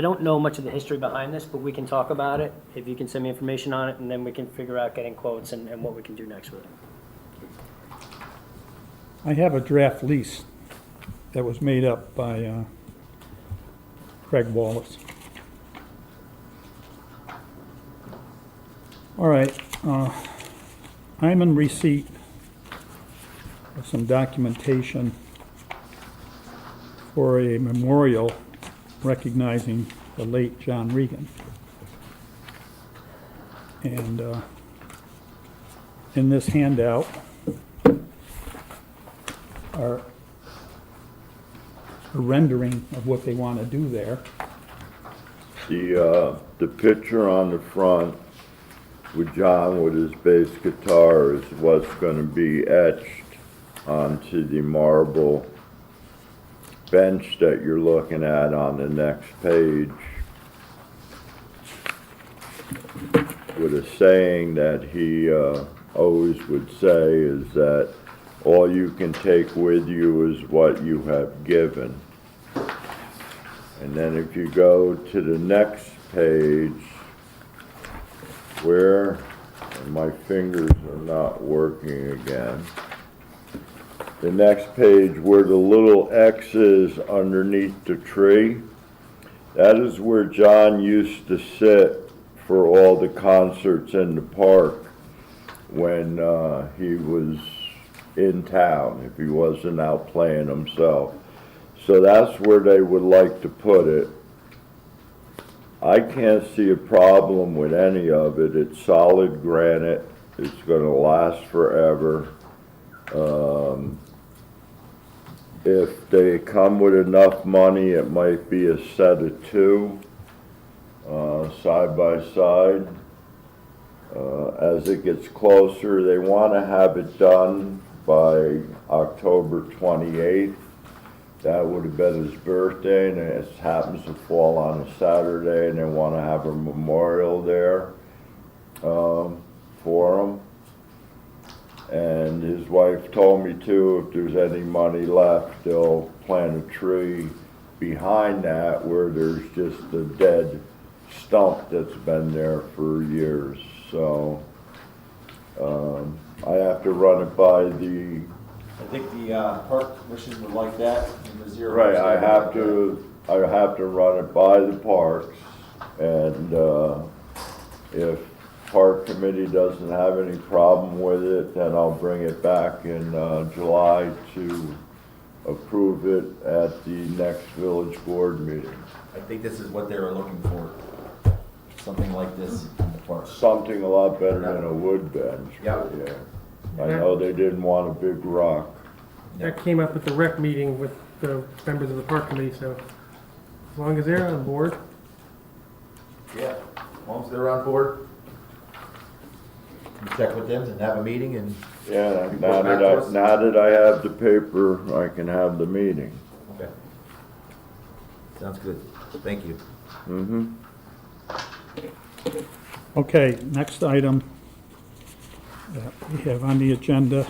don't know much of the history behind this, but we can talk about it, if you can send me information on it, and then we can figure out getting quotes and what we can do next with it. I have a draft lease that was made up by Craig Wallace. All right, I'm in receipt of some documentation for a memorial recognizing the late John Regan. And in this handout are a rendering of what they want to do there. The picture on the front with John with his bass guitar is what's gonna be etched onto the marble bench that you're looking at on the next page, with a saying that he always would say is that all you can take with you is what you have given. And then if you go to the next page, where, and my fingers are not working again, the next page where the little X is underneath the tree, that is where John used to sit for all the concerts in the park when he was in town, if he wasn't out playing himself. So that's where they would like to put it. I can't see a problem with any of it. It's solid granite. It's gonna last forever. If they come with enough money, it might be a set of 2, side by side. As it gets closer, they want to have it done by October 28th. That would have been his birthday, and it happens to fall on a Saturday, and they want to have a memorial there for him. And his wife told me too, if there's any money left, they'll plant a tree behind that where there's just a dead stump that's been there for years. So I have to run it by the. I think the park commission would like that. And the zero. Right, I have to run it by the parks, and if park committee doesn't have any problem with it, then I'll bring it back in July to approve it at the next village board meeting. I think this is what they were looking for. Something like this in the park. Something a lot better than a wood bench. Yeah. I know they didn't want a big rock. That came up at the rec meeting with the members of the park committee, so as long as they're on board. Yeah, as long as they're on board. You check with them and have a meeting and. Yeah, report now back to us. that I have the paper, I can have the meeting. Okay. Sounds good. Thank you. Mm-hmm. Okay, next item that we have on the agenda.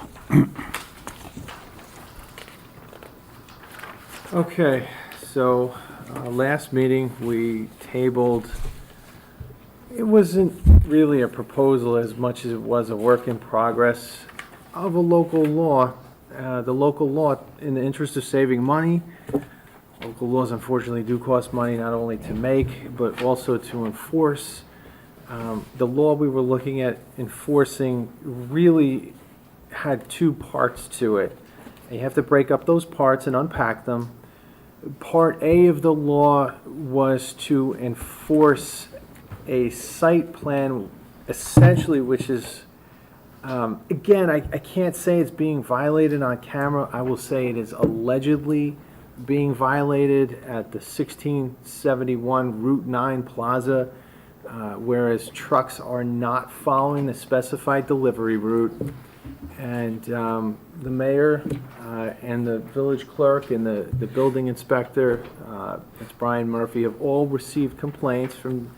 Okay, so last meeting we tabled, it wasn't really a proposal as much as it was a work in progress of a local law. The local law, in the interest of saving money, local laws unfortunately do cost money not only to make, but also to enforce. the law we were looking at enforcing really had two parts to it. And you have to break up those parts and unpack them. Part A of the law was to enforce a site plan, essentially, which is, again, I can't say it's being violated on camera. I will say it is allegedly being violated at the 1671 Route 9 Plaza, whereas trucks are not following the specified delivery route. And the mayor and the village clerk and the building inspector, that's Brian Murphy, have all received complaints from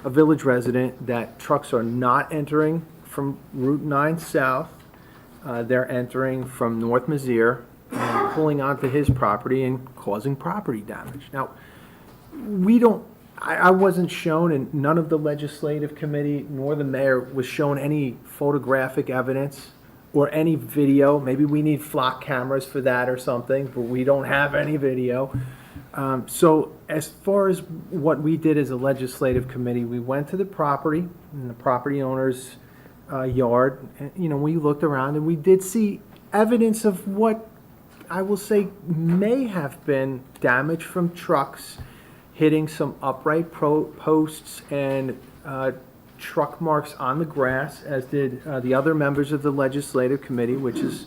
a village resident that trucks are not entering from Route 9 South. They're entering from North Mizzier and pulling onto his property and causing property damage. Now, we don't, I wasn't shown, and none of the legislative committee nor the mayor was shown any photographic evidence or any video. Maybe we need flock cameras for that or something, but we don't have any video. So as far as what we did as a legislative committee, we went to the property, in the property owner's yard, and, you know, we looked around and we did see evidence of what I will say may have been damage from trucks hitting some upright posts and truck marks on the grass, as did the other members of the legislative committee, which is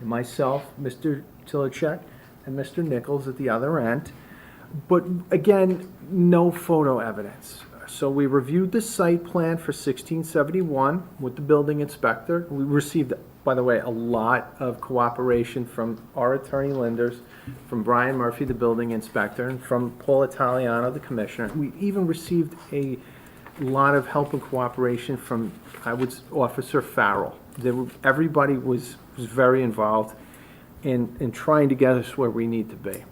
myself, Mr. Tilichek, and Mr. Nichols at the other end. But again, no photo evidence. So we reviewed the site plan for 1671 with the building inspector. We received, by the way, a lot of cooperation from our attorney Linders, from Brian Murphy, the building inspector, and from Paul Italiano, the commissioner. We even received a lot of help and cooperation from, Officer Farrell. Everybody was very involved in trying to get us where we need to be.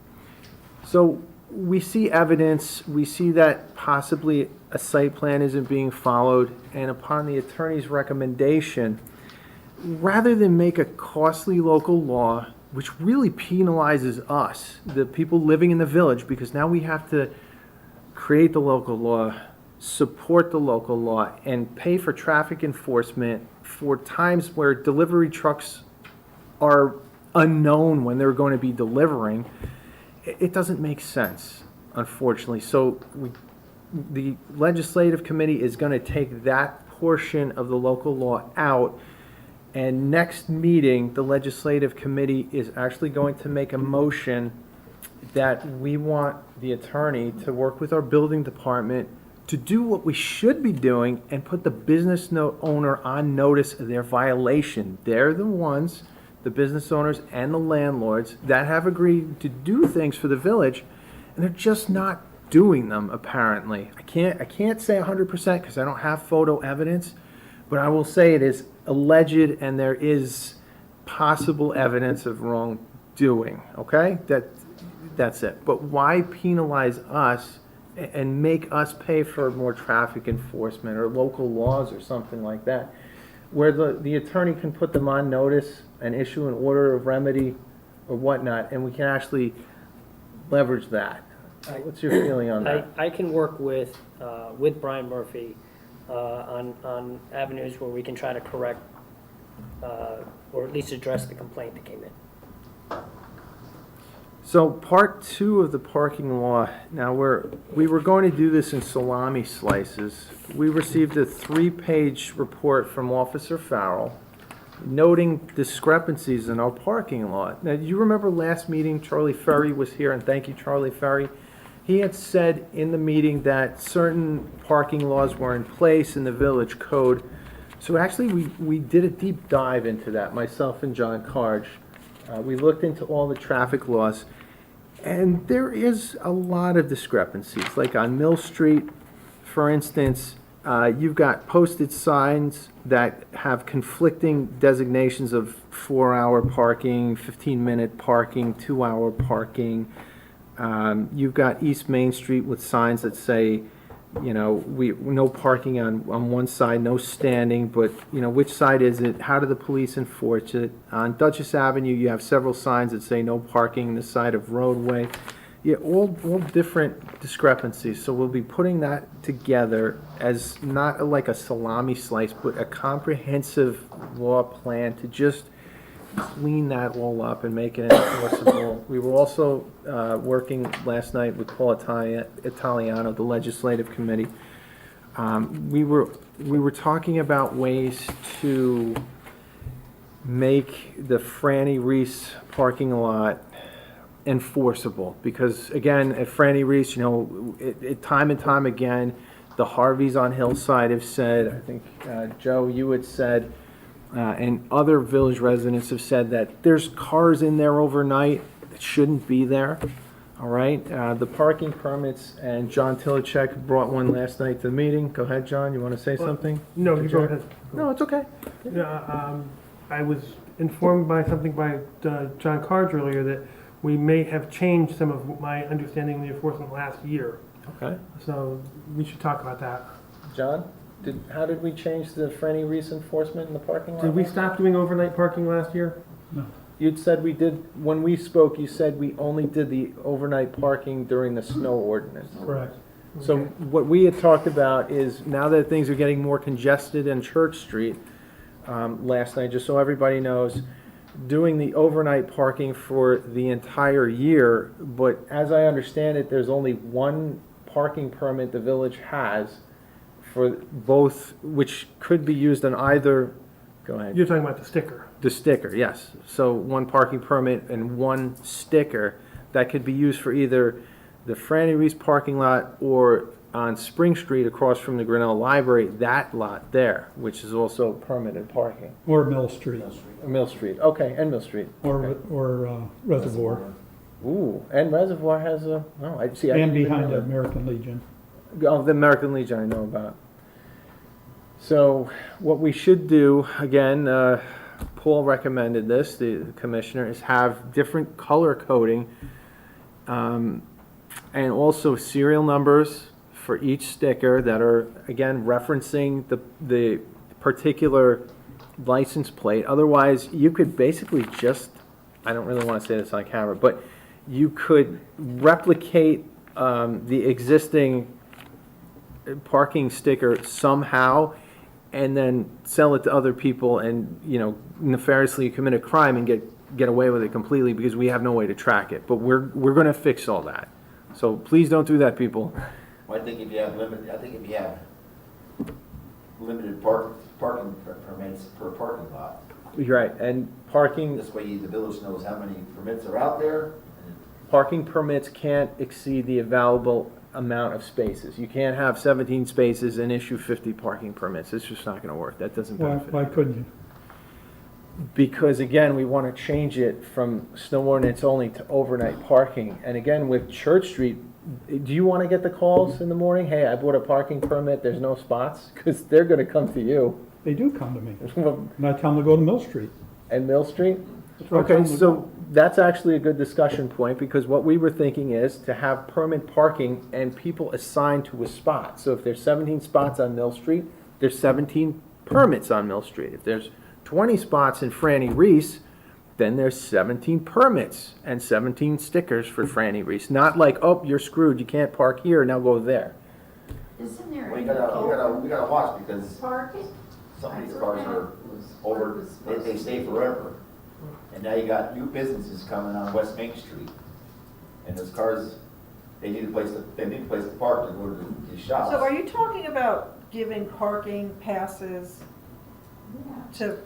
So we see evidence, we see that possibly a site plan isn't being followed, and upon the attorney's recommendation, rather than make a costly local law, which really penalizes us, the people living in the village, because now we have to create the local law, support the local law, and pay for traffic enforcement for times where delivery trucks are unknown when they're going to be delivering. It doesn't make sense, unfortunately. So the legislative committee is going to take that portion of the local law out, and next meeting, the legislative committee is actually going to make a motion that we want the attorney to work with our building department to do what we should be doing and put the business owner on notice of their violation. They're the ones, the business owners and the landlords, that have agreed to do things for the village, and they're just not doing them, apparently. I can't say 100% because I don't have photo evidence, but I will say it is alleged and there is possible evidence of wrongdoing, okay? That's it. But why penalize us and make us pay for more traffic enforcement or local laws or something like that, where the attorney can put them on notice and issue an order of remedy or whatnot, and we can actually leverage that. What's your feeling on that? I can work with Brian Murphy on avenues where we can try to correct or at least address the complaint that came in. So part 2 of the parking law, now we were going to do this in salami slices. We received a 3-page report from Officer Farrell noting discrepancies in our parking law. Now, you remember last meeting, Charlie Ferry was here, and thank you, Charlie Ferry. He had said in the meeting that certain parking laws were in place in the village code. So actually, we did a deep dive into that, myself and John Karge. We looked into all the traffic laws, and there is a lot of discrepancies. Like on Mill Street, for instance, you've got posted signs that have conflicting designations of 4-hour parking, 15-minute parking, 2-hour parking. You've got East Main Street with signs that say, you know, no parking on one side, no standing, but, you know, which side is it? How do the police enforce it? On Dutchess Avenue, you have several signs that say no parking on the side of roadway. Yeah, all different discrepancies, so we'll be putting that together as not like a salami slice, but a comprehensive law plan to just clean that all up and make it enforceable. We were also working last night with Paul Italiano, the Legislative Committee. We were talking about ways to make the Franny Reese parking lot enforceable, because again, at Franny Reese, you know, time and time again, the Harveys on Hillside have said, I think, Joe, you had said, and other village residents have said that there's cars in there overnight that shouldn't be there, all right? The parking permits, and John Tilichek brought one last night to the meeting. Go ahead, John, you want to say something? No, you go ahead. No, it's okay. I was informed by something by John Carge earlier that we may have changed some of my understanding of the enforcement last year. Okay. So we should talk about that. John, how did we change the Franny Reese enforcement in the parking lot? Did we stop doing overnight parking last year? No. You'd said we did, when we spoke, you said we only did the overnight parking during the snow ordinance. Correct. So what we had talked about is, now that things are getting more congested in Church Street, last night, just so everybody knows, doing the overnight parking for the entire year, but as I understand it, there's only one parking permit the village has for both, which could be used on either, go ahead. You're talking about the sticker. The sticker, yes. So one parking permit and one sticker that could be used for either the Franny Reese parking lot or on Spring Street across from the Grinnell Library, that lot there, which is also permitted parking. Or Mill Street. Mill Street, okay, and Mill Street. Or Reservoir. Ooh, and Reservoir has a, oh, I see. And behind the American Legion. Oh, the American Legion I know about. So what we should do, again, Paul recommended this, the commissioner, is have different color coding and also serial numbers for each sticker that are, again, referencing the particular license plate. Otherwise, you could basically just, I don't really want to say this on camera, but you could replicate the existing parking sticker somehow and then sell it to other people and, you know, nefariously commit a crime and get away with it completely because we have no way to track it. But we're going to fix all that. So please don't do that, people. Well, I think if you have limited parking permits per parking lot, You're right, and parking this way the village knows how many permits are out there. parking permits can't exceed the allowable amount of spaces. You can't have 17 spaces and issue 50 parking permits. It's just not going to work. That doesn't benefit. Why couldn't you? Because again, we want to change it from snow ordinance only to overnight parking. And again, with Church Street, do you want to get the calls in the morning? Hey, I bought a parking permit, there's no spots? Because they're going to come to you. They do come to me. And I tell them to go to Mill Street. And Mill Street? That's where I tell Okay, them to so go. that's actually a good discussion point, because what we were thinking is to have permit parking and people assigned to a spot. So if there's 17 spots on Mill Street, there's 17 permits on Mill Street. If there's 20 spots in Franny Reese, then there's 17 permits and 17 stickers for Franny Reese. Not like, oh, you're screwed, you can't park here, now go there. Isn't there Well, any we gotta watch, because parking? some of these cars are over, they stay forever. And now you got new businesses coming on West Main Street. And those cars, they need a place to park to go to the shops. So are you talking about giving parking passes to,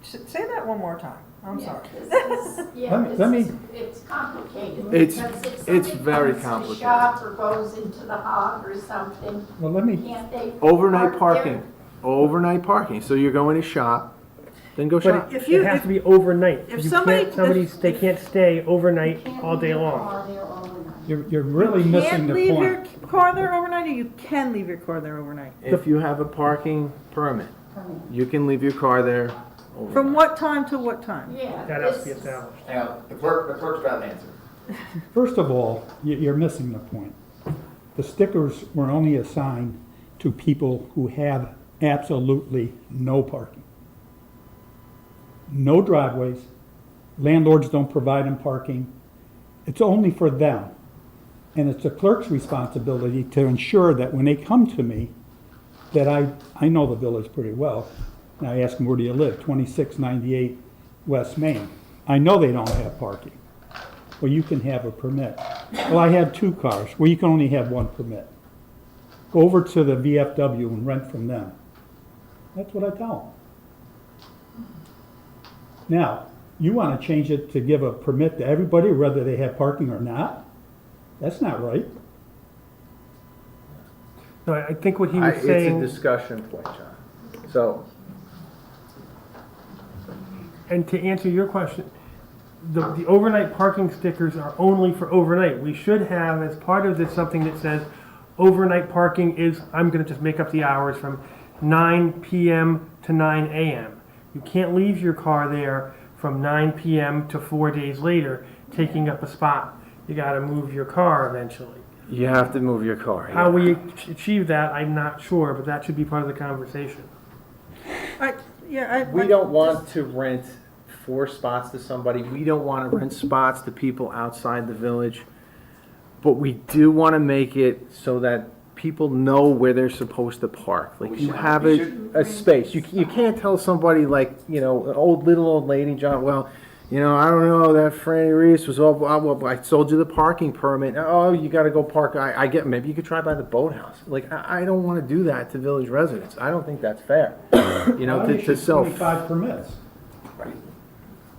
say that one more time? I'm sorry. It's complicated. It's- because if it's somebody very comes to complicated. shop or goes into the hog or something, Well, let me, can't they? Overnight park there? parking, overnight parking. So you're going to shop, then go shop. But it has to be overnight. if You somebody- can't, they can't stay overnight Can't all leave day your long. car there overnight. you're really missing Can't the leave point. your car there overnight, or you can leave your car there overnight? If you have a parking permit, you can leave your car there overnight. From what time to what time? Yeah. That has to be this is- established. Hang on, the clerk's got an answer. First of all, you're missing the point. The stickers were only assigned to people who have absolutely no parking. No driveways. Landlords don't provide them parking. It's only for them. And it's the clerk's responsibility to ensure that when they come to me, that I know the village pretty well. And I ask them, where do you live? 2698 West Main. I know they don't have parking. Well, you can have a permit. Well, I have 2 cars. Well, you can only have 1 permit. Go over to the VFW and rent from them. That's what I tell them. Now, you want to change it to give a permit to everybody, whether they have parking or not? That's not right. No, I think what he was saying. It's a discussion point, John. So, And to answer your question, the overnight parking stickers are only for overnight. We should have, as part of this, something that says overnight parking is, I'm going to just make up the hours, from 9 p.m. to 9 a.m. You can't leave your car there from 9 p.m. to 4 days later, taking up a spot. You got to move your car eventually. you have to move your car. How we achieve that, I'm not sure, but that should be part of the conversation. We don't want to rent 4 spots to somebody. We don't want to rent spots to people outside the village. But we do want to make it so that people know where they're supposed to park. Like, you have a space. You can't tell somebody, like, you know, an little old lady, John, well, you know, I don't know, that Franny Reese was all, well, I sold you the parking permit. Oh, you got to go park. I get, maybe you could try by the boathouse. Like, I don't want to do that to village residents. I don't think that's fair. You know, to sell 25 permits.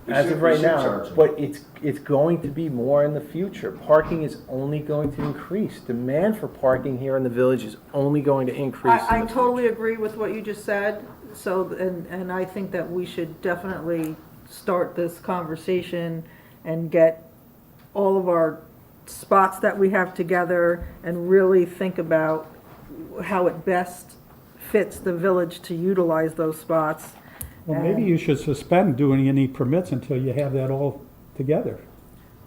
as of right now, but it's going to be more in the future. Parking is only going to increase. Demand for parking here in the village is only going to increase. I totally agree with what you just said. So, and I think that we should definitely start this conversation and get all of our spots that we have together and really think about how it best fits the village to utilize those spots. Well, maybe you should suspend doing any permits until you have that all together.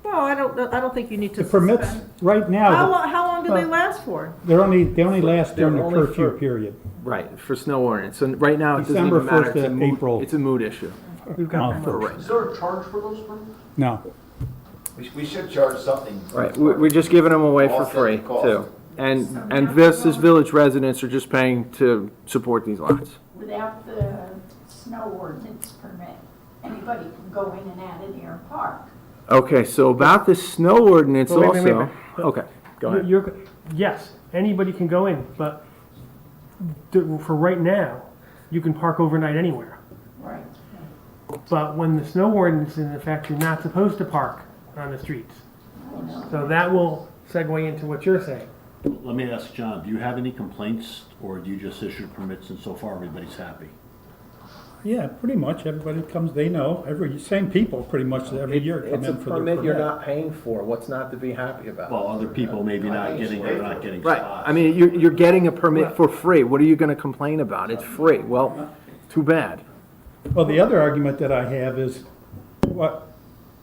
Well, I don't think you need to The permits, suspend. right now, How long do they last for? they only last during the They're only curfew for- period. Right, for snow ordinance. So right now, it doesn't December even matter. 1st It's a to mood, April. it's a mood issue. We've got For right Is there a charge for those permits? No. We should charge something. Right, we're just giving them away for Offset free, the cost. too. And this, as village residents, are just paying to support these lots. Without the snow ordinance permit, anybody can go in and out of there and park. Okay, so about the snow ordinance Well, wait, also. Okay, go ahead. Yes, anybody can go in, but for right now, you can park overnight anywhere. Right. But when the snow ordinance is in effect, you're not supposed to park on the streets. So that will segue into what you're saying. Let me ask John, do you have any complaints, or do you just issue permits and so far everybody's happy? Yeah, pretty much, everybody comes, they know, same people pretty much every year come It's a in for their permit you're permit. not paying for. What's not to be happy about? Well, other people maybe not getting, they're not getting Right, spots. I mean, you're getting a permit for free. What are you gonna complain about? It's free. Well, too bad. Well, the other argument that I have is, what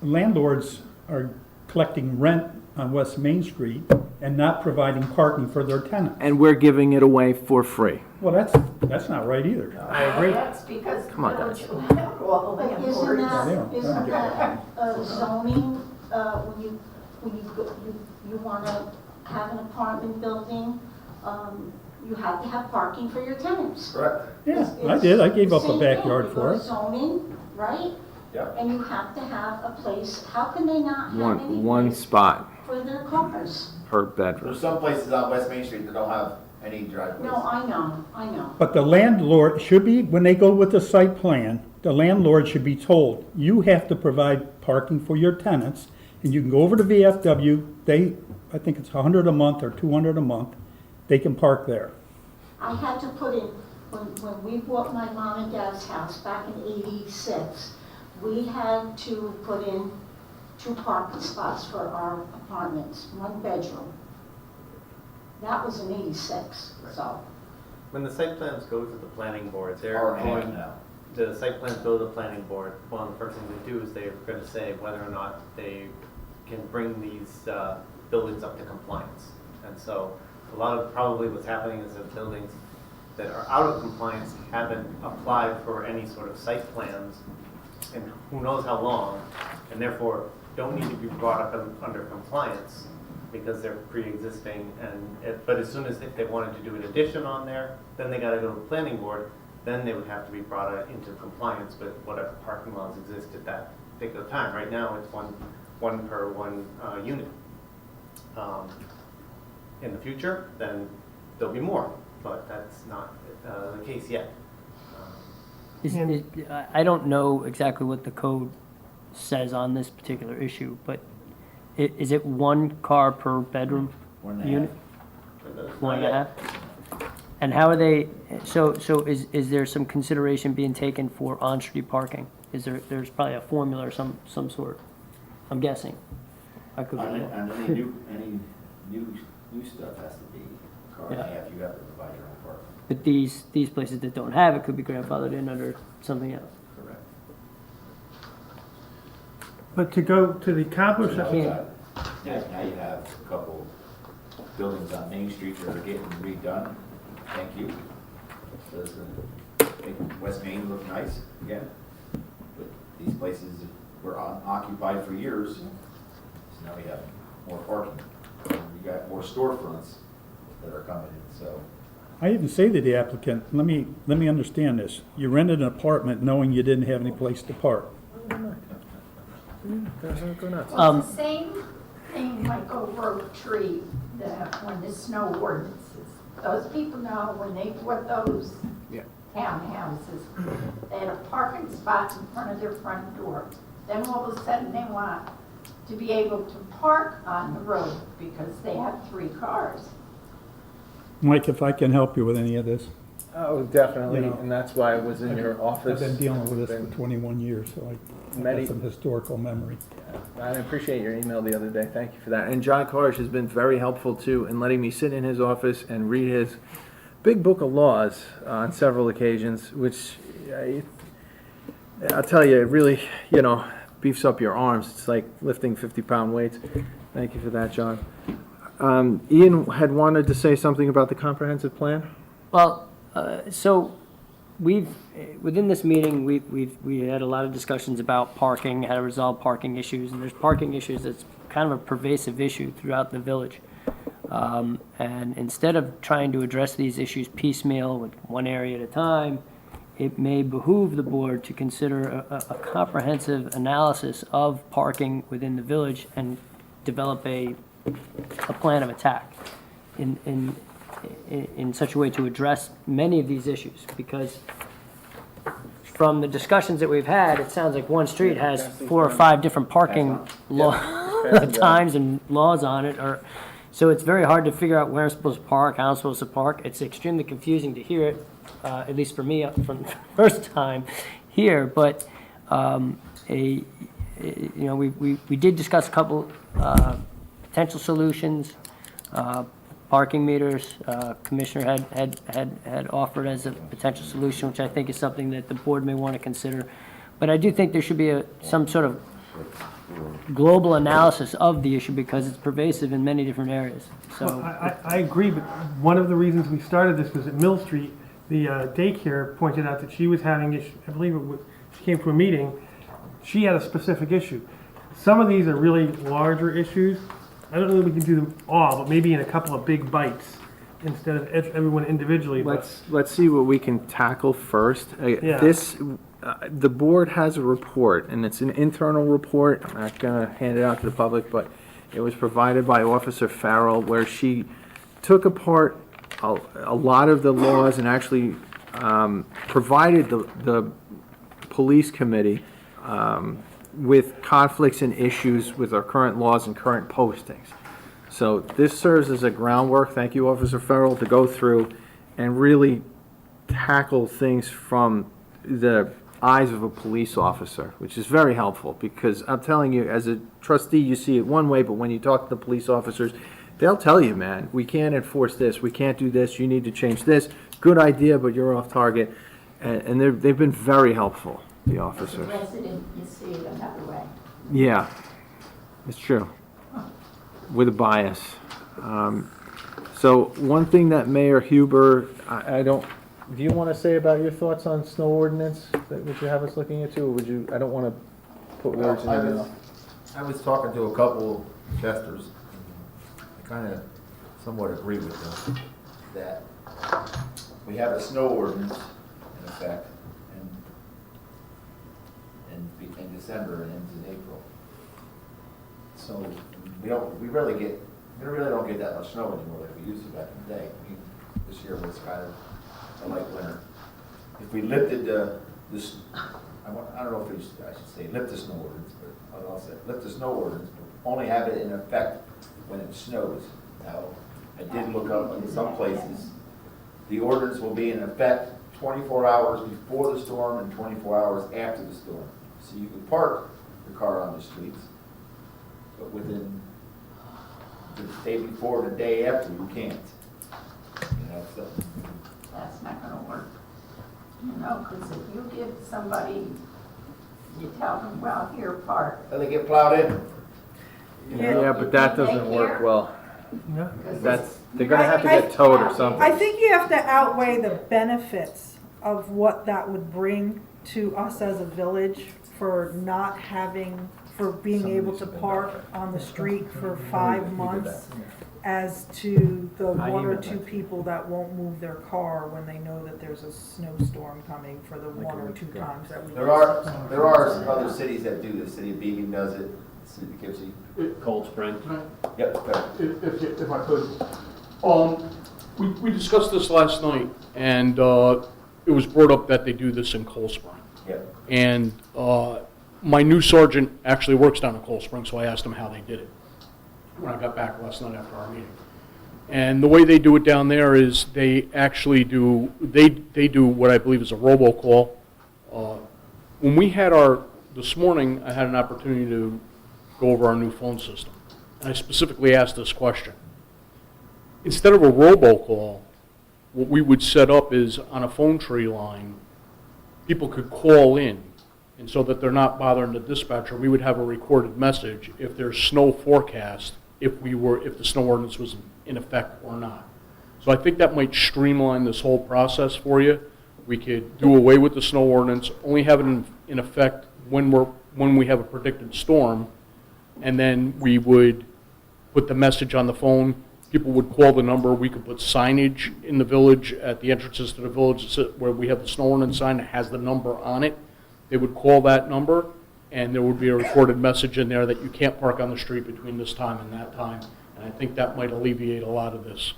landlords are collecting rent on West Main Street and not providing parking for their tenants. And we're giving it away for free. Well, that's not right either. I agree. That's because the Come on, village guys. will have all the But isn't landlords. that, isn't that zoning, when you wanna have an apartment building, you have to have parking for your tenants. Correct. Yeah, I did, I gave up a Same thing. backyard You for go to it. zoning, right? Yeah. And you have to have a place, how can they not have any One place spot for their cars? per There's bedroom. some places on West Main Street that don't have any driveways. No, I know. But the landlord should be, when they go with the site plan, the landlord should be told, you have to provide parking for your tenants, and you can go over to VFW, I think it's 100 a month or 200 a month, they can park there. I had to put in, when we bought my mom and dad's house back in '86, we had to put in 2 parking spots for our apartments, 1 bedroom. That was in '86, so. When the site plans go to the planning board, they're Or half going, now. the site plans go to the planning board, one of the first things they do is they're going to say whether or not they can bring these buildings up to compliance. And so a lot of probably what's happening is that buildings that are out of compliance haven't applied for any sort of site plans in who knows how long, and therefore don't need to be brought up under compliance because they're pre-existing, but as soon as if they wanted to do an addition on there, then they gotta go to the planning board, then they would have to be brought into compliance with whatever parking laws exist at that particular time. Right now, it's one per one unit. In the future, then there'll be more, but that's not the case yet. I don't know exactly what the code says on this particular issue, but is it 1 car per bedroom unit? One and a half? And how are they, so is there some consideration being taken for on-street parking? There's probably a formula or some sort, I'm guessing. I could be wrong. Any new stuff has to be car and a half, you have to provide your own parking. But these places that don't have it could be grandfathered in under something else. Correct. But to go to the accomplish that, Now you have a couple buildings on Main Street that are getting redone. Thank you. Does make West Main look nice again? But these places were occupied for years, so now we have more parking. We got more storefronts that are coming in, so. I even say to the applicant, let me understand this. You rented an apartment knowing you didn't have any place to park. Well, it's the same thing like over Oak Tree, when the snow ordinances. Those people know when they bought those townhouses, they had a parking spot in front of their front door. Then all of a sudden they want to be able to park on the road because they have 3 cars. Mike, if I can help you with any of this. Oh, definitely, You know, and that's why I was in your office. I've been dealing with this for 21 years, so I've got some historical memory. I appreciate your email the other day. Thank you for that. And John Corish has been very helpful too in letting me sit in his office and read his big book of laws on several occasions, which I'll tell you, it really, beefs up your arms. It's like lifting 50-pound weights. Thank you for that, John. Ian had wanted to say something about the comprehensive plan. Well, so within this meeting, we had a lot of discussions about parking, how to resolve parking issues, and there's parking issues that's kind of a pervasive issue throughout the village. And instead of trying to address these issues piecemeal with one area at a time, it may behoove the board to consider a comprehensive analysis of parking within the village and develop a plan of attack in such a way to address many of these issues, because from the discussions that we've had, it sounds like one street has 4 or 5 different parking times and laws on it, so it's very hard to figure out where I'm supposed to park, how I'm supposed to park. It's extremely confusing to hear it, at least for me from the first time here. But we did discuss a couple potential solutions. Parking meters, Commissioner had offered as a potential solution, which I think is something that the board may want to consider. But I do think there should be some sort of global analysis of the issue because it's pervasive in many different areas. So well, I agree, but one of the reasons we started this was at Mill Street. The daycare pointed out that she was having issues. I believe she came to a meeting. She had a specific issue. Some of these are really larger issues. I don't know that we can do them all, but maybe in a couple of big bites instead of everyone individually. Let's see what we can tackle first. Yeah. The board has a report, and it's an internal report. I'm not going to hand it out to the public, but it was provided by Officer Farrell, where she took apart a lot of the laws and actually provided the police committee with conflicts and issues with our current laws and current postings. So this serves as a groundwork, thank you, Officer Farrell, to go through and really tackle things from the eyes of a police officer, which is very helpful, because I'm telling you, as a trustee, you see it one way, but when you talk to the police officers, they'll tell you, man, we can't enforce this, we can't do this, you need to change this. Good idea, but you're off target. And they've been very helpful, the officers. As a resident, you see it another way. Yeah, it's true. With a bias. So one thing that Mayor Huber, do you want to say about your thoughts on snow ordinance that would you have us looking into, or would you? I don't want to put words in your mouth. I was talking to a couple investors, and I kind of somewhat agree with them, that we have a snow ordinance in effect in December and ends in April. So we really don't get that much snow anymore like we used to back in the day. I mean, this year was kind of a light winter. If we lifted this, I don't know if I should say lift the snow ordinance, but I'll say lift the snow ordinance, but only have it in effect when it snows. Now, I did look up in some places, the ordinance will be in effect 24 hours before the storm and 24 hours after the storm. So you can park your car on the streets, but within the day before and the day after, you can't. You know, so. That's not gonna work. You know, because if you give somebody, you tell them, well, here, park. And they get plowed in. Yeah, but that doesn't work well. Yeah. They're gonna have to get towed or something. I think you have to outweigh the benefits of what that would bring to us as a village for not having, for being able to park on the street for 5 months as to the one or two people that won't move their car when they know that there's a snowstorm coming for the one or two times that we. There are other cities that do this. City of Beacon does it, City of Poughkeepsie. Cold Spring. Yep, go ahead. If I could. We discussed this last night, and it was brought up that they do this in Cold Spring. Yep. And my new sergeant actually works down in Cold Spring, so I asked him how they did it when I got back last night after our meeting. And the way they do it down there is they actually do, they do what I believe is a robocall. When we had this morning, I had an opportunity to go over our new phone system. And I specifically asked this question. Instead of a robocall, what we would set up is on a phone tree line, people could call in, and so that they're not bothering the dispatcher, we would have a recorded message if there's snow forecast, if the snow ordinance was in effect or not. So I think that might streamline this whole process for you. We could do away with the snow ordinance, only have it in effect when we have a predicted storm, and then we would put the message on the phone. People would call the number. We could put signage in the village at the entrances to the village where we have the snow ordinance sign that has the number on it. They would call that number, and there would be a recorded message in there that you can't park on the street between this time and that time. And I think that might alleviate a lot of this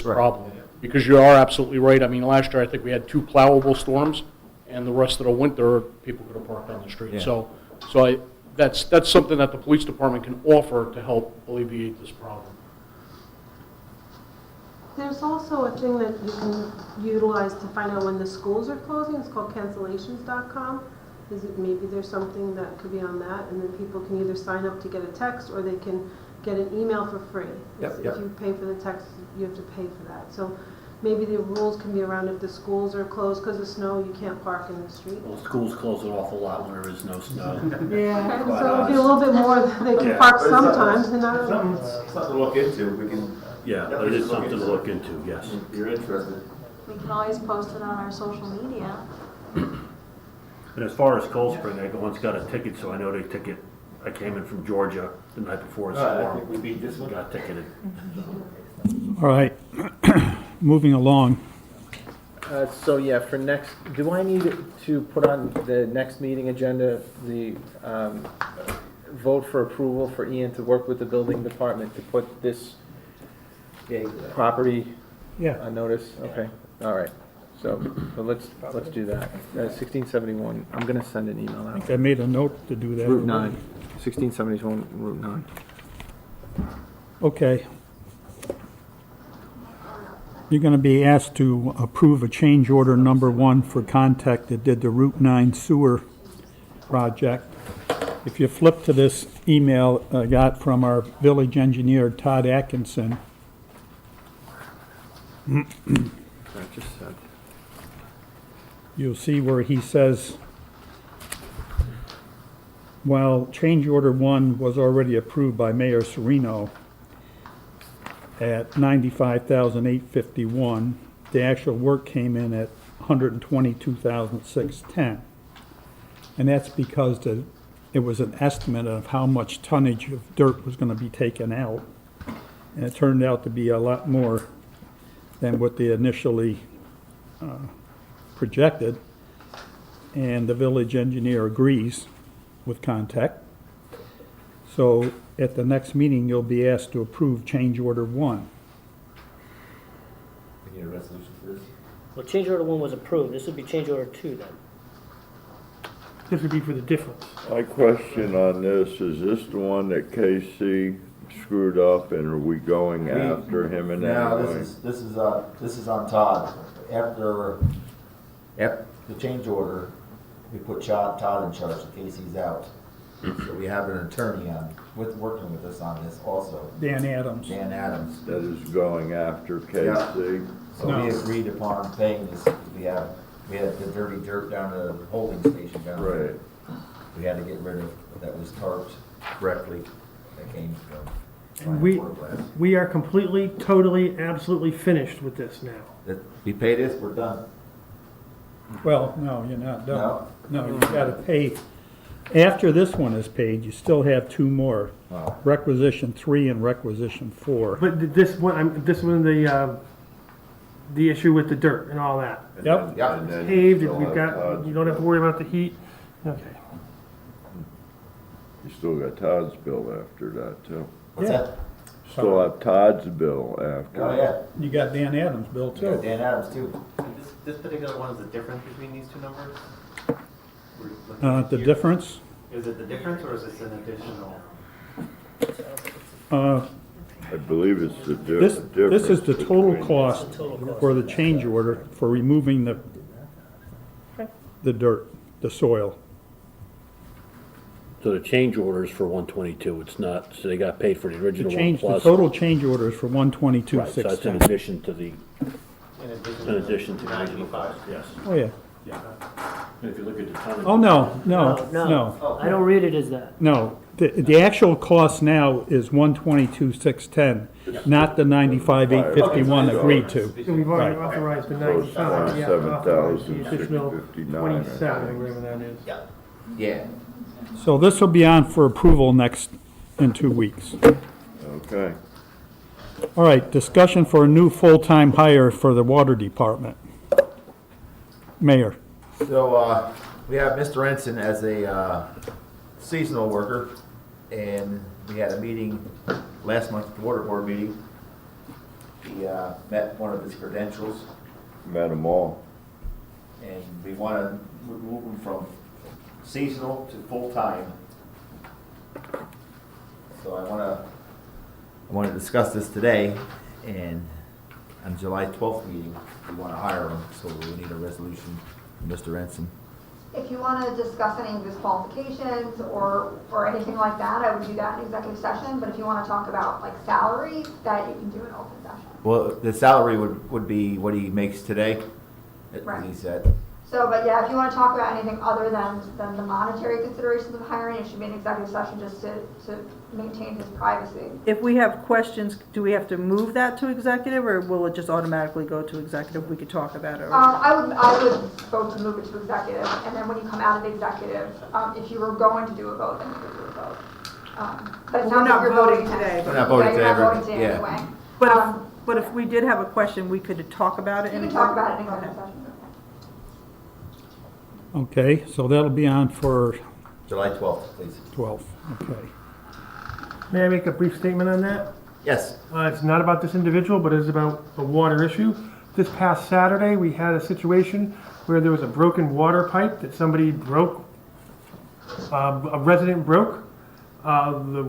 problem. Because you are absolutely right. I mean, last year I think we had 2 plowable storms, and the rest of the winter people could have parked on the street. Yeah. So that's something that the police department can offer to help alleviate this problem. There's also a thing that you can utilize to find out when the schools are closing. It's called cancellations.com. Maybe there's something that could be on that, and then people can either sign up to get a text or they can get an email for free. Yep. If you pay for the text, you have to pay for that. So maybe the rules can be around if the schools are closed because of snow, you can't park in the street. Well, schools close an awful lot when there is no snow. Yeah, so it'll be a little bit more, they can park sometimes and not always. Something to look into. We can. Yeah, it is something to look into, yes. If you're interested. We can always post it on our social media. And as far as Cold Spring, I once got a ticket, so I know they ticket. I came in from Georgia the night before the I storm. think we beat this one. Got ticketed. All right, moving along. So yeah, for next, do I need to put on the next meeting agenda, the vote for approval for Ian to work with the building department to put this property on notice? Okay, all right. So let's do that. 1671, I'm gonna send an email I out. think I made a note to do that. Route 9, 1671, Route 9. Okay. You're going to be asked to approve a change order number 1 for Contact that did the Route 9 sewer project. If you flip to this email I got from our village engineer, Todd Atkinson. I just said. You'll see where he says, while change order 1 was already approved by Mayor Serino at $95,851, the actual work came in at $122,610. And that's because it was an estimate of how much tonnage of dirt was gonna be taken out. And it turned out to be a lot more than what they initially projected. And the village engineer agrees with Contact. So at the next meeting, you'll be asked to approve change order 1. We need a resolution for this. Well, change order 1 was approved, this would be change order 2 then. This would be for the difference. My question on this, is this the one that KC screwed up and are we going after him in No, any way? this is on Todd. After the change order, we put Todd in charge in case he's out. So we have an attorney working with us on this also, Dan Adams. Dan Adams. That is going after KC? So we agreed upon paying this, we had the dirty dirt down at the holding station down there. Right. We had to get rid of, that was tarped correctly, that came from. We are completely, totally, absolutely finished with this now. That, we pay this, we're done. Well, no, you're not done. No? No, you gotta pay, after this one is paid, you still have 2 more. Wow. Requisition 3 and requisition 4. But this one, the issue with the dirt and all that. Yep. Yeah. And then Paved, still we've have got, Todd's you don't have to bill. worry about the heat. Okay. You still got Todd's bill after that too. What's Yeah. that? Still have Todd's bill after. Oh, yeah. You got Dan Adams' bill We got too. Dan Adams too. This particular one is the difference between these two numbers? We're looking at The here. difference, Is it the difference or is this an additional? I believe it's the this difference. is the total between- cost for the change order for removing the dirt, the soil. So the change order is for 122, it's not, so they got paid for the The original one change, the plus. total change order is for Right, so that's in 122,610. addition to the, In in addition to the original 95. cost, yes. Oh, yeah. And if you look at the tonnage. Oh, no. I don't read it as that. No, the actual cost now is 122,610, not the 95,851 agreed to. So we've already Right. authorized the So it's 95, yeah, authorized the additional 27,659, 27, whatever that is. Yeah. Yeah. So this will be on for approval in 2 weeks. Okay. All right, discussion for a new full-time hire for the water department. Mayor. So, we have Mr. Ensign as a, seasonal worker, and we had a meeting last month, the water board meeting. He, met one of his credentials, Met them all. and we wanna move him from seasonal to full-time. So I wanna discuss this today, and on July 12th meeting, we wanna hire him, so we need a resolution from Mr. Ensign. If you want to discuss any of his qualifications or anything like that, I would do that in executive session, but if you want to talk about like salary, that you can do in open session. Well, the salary would be what he makes today, Right. he said. So, but yeah, if you want to talk about anything other than the monetary considerations of hiring, it should be an executive session just to maintain his privacy. If we have questions, do we have to move that to executive, or will it just automatically go to executive? We could talk about it. I would vote to move it to executive, and then when you come out of executive, if you were going to do a vote, then you could do a vote. But it We're sounds not like you're voting voting today, today. We're not voting Yeah, you're today, not but- voting today yeah. anyway. But if we did have a question, we could talk about it You in can talk about it in executive. executive session. Okay, so that'll be on for July 12th, please. 12th, okay. May I make a brief statement on that? Yes. It's not about this individual, but it is about a water issue. This past Saturday, we had a situation where there was a broken water pipe that somebody broke, a resident broke. The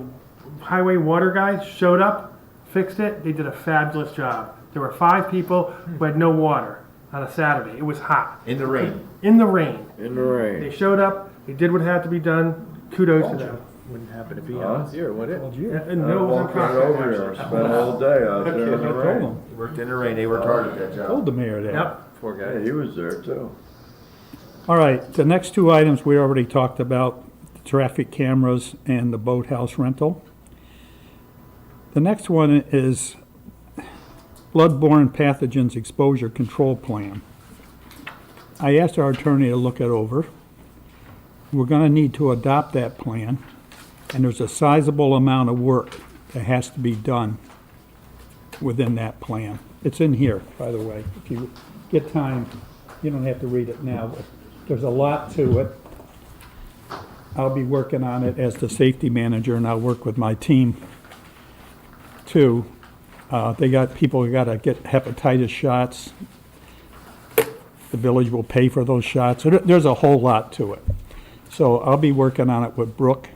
highway water guys showed up, fixed it, they did a fabulous job. There were 5 people who had no water on a Saturday. It was hot. In the rain. In the rain. In the rain. They showed up, they did what had to be done, kudos to them. Wouldn't happen if he was here, would it? And no, it was on Walked right over there, Prospect. spent all day out there in the I told rain. him, He worked in the rain, they worked hard at that job. told the mayor that. Yep. Poor Yeah, guy. he was there too. All right, the next 2 items we already talked about, the traffic cameras and the boathouse rental. The next one is bloodborne pathogens exposure control plan. I asked our attorney to look it over, we're gonna need to adopt that plan, and there's a sizable amount of work that has to be done within that plan. It's in here, by the way. If you get time, you don't have to read it now, but there's a lot to it. I'll be working on it as the safety manager, and I'll work with my team too. They got people who gotta get hepatitis shots. The village will pay for those shots. So there's a whole lot to it. So I'll be working on it with Brooke,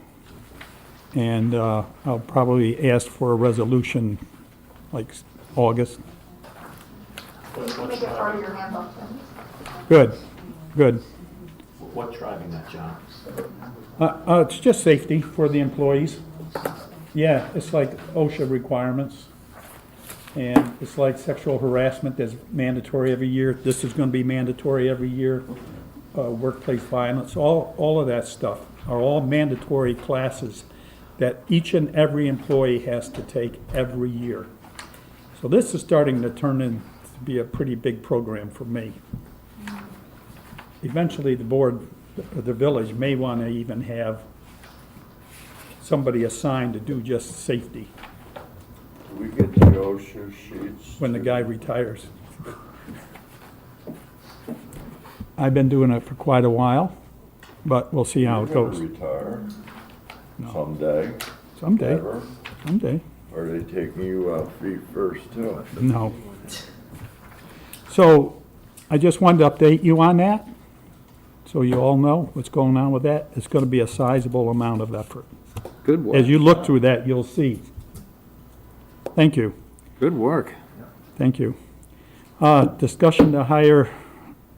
and I'll probably ask for a resolution like August. You can make it part of your handbook then. Good, good. What's driving that, John? It's just safety for the employees. Yeah, it's like OSHA requirements. And it's like sexual harassment that's mandatory every year. This is gonna be mandatory every year. Workplace violence, all of that stuff are all mandatory classes that each and every employee has to take every year. So this is starting to turn in to be a pretty big program for me. Eventually, the board, the village may want to even have somebody assigned to do just safety Do we get the OSHA sheets? when the guy retires. I've been doing it for quite a while, but we'll see how it You're gonna goes. retire No. someday, Someday, ever? someday. Are they taking you out feet first too? No. So I just wanted to update you on that, so you all know what's going on with that. It's going to be a sizable amount of effort. Good work. As you look through that, you'll see. Thank you. Good work. Thank you. Discussion to hire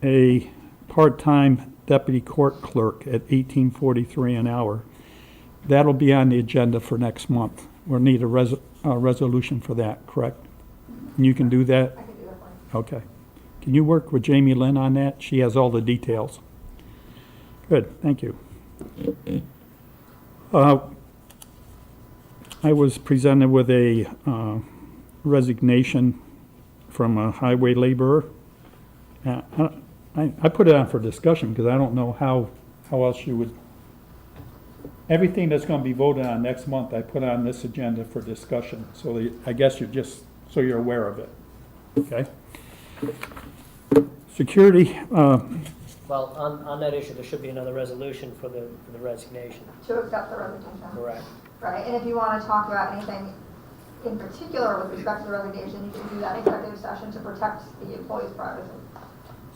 a part-time deputy court clerk at $18.43 an hour. That'll be on the agenda for next month. We'll need a resolution for that, correct? And you can do that? I can do that for you. Okay. Can you work with Jamie Lynn on that? She has all the details. Good, thank you. I was presented with a resignation from a highway laborer. I put it on for discussion because I don't know how else you would. Everything that's going to be voted on next month, I put on this agenda for discussion. So I guess so you're aware of it. Okay? Security, Well, on that issue, there should be another resolution for the resignation. To accept the resignation. Correct. Right, and if you want to talk about anything in particular with respect to the resignation, you can do that executive session to protect the employee's privacy.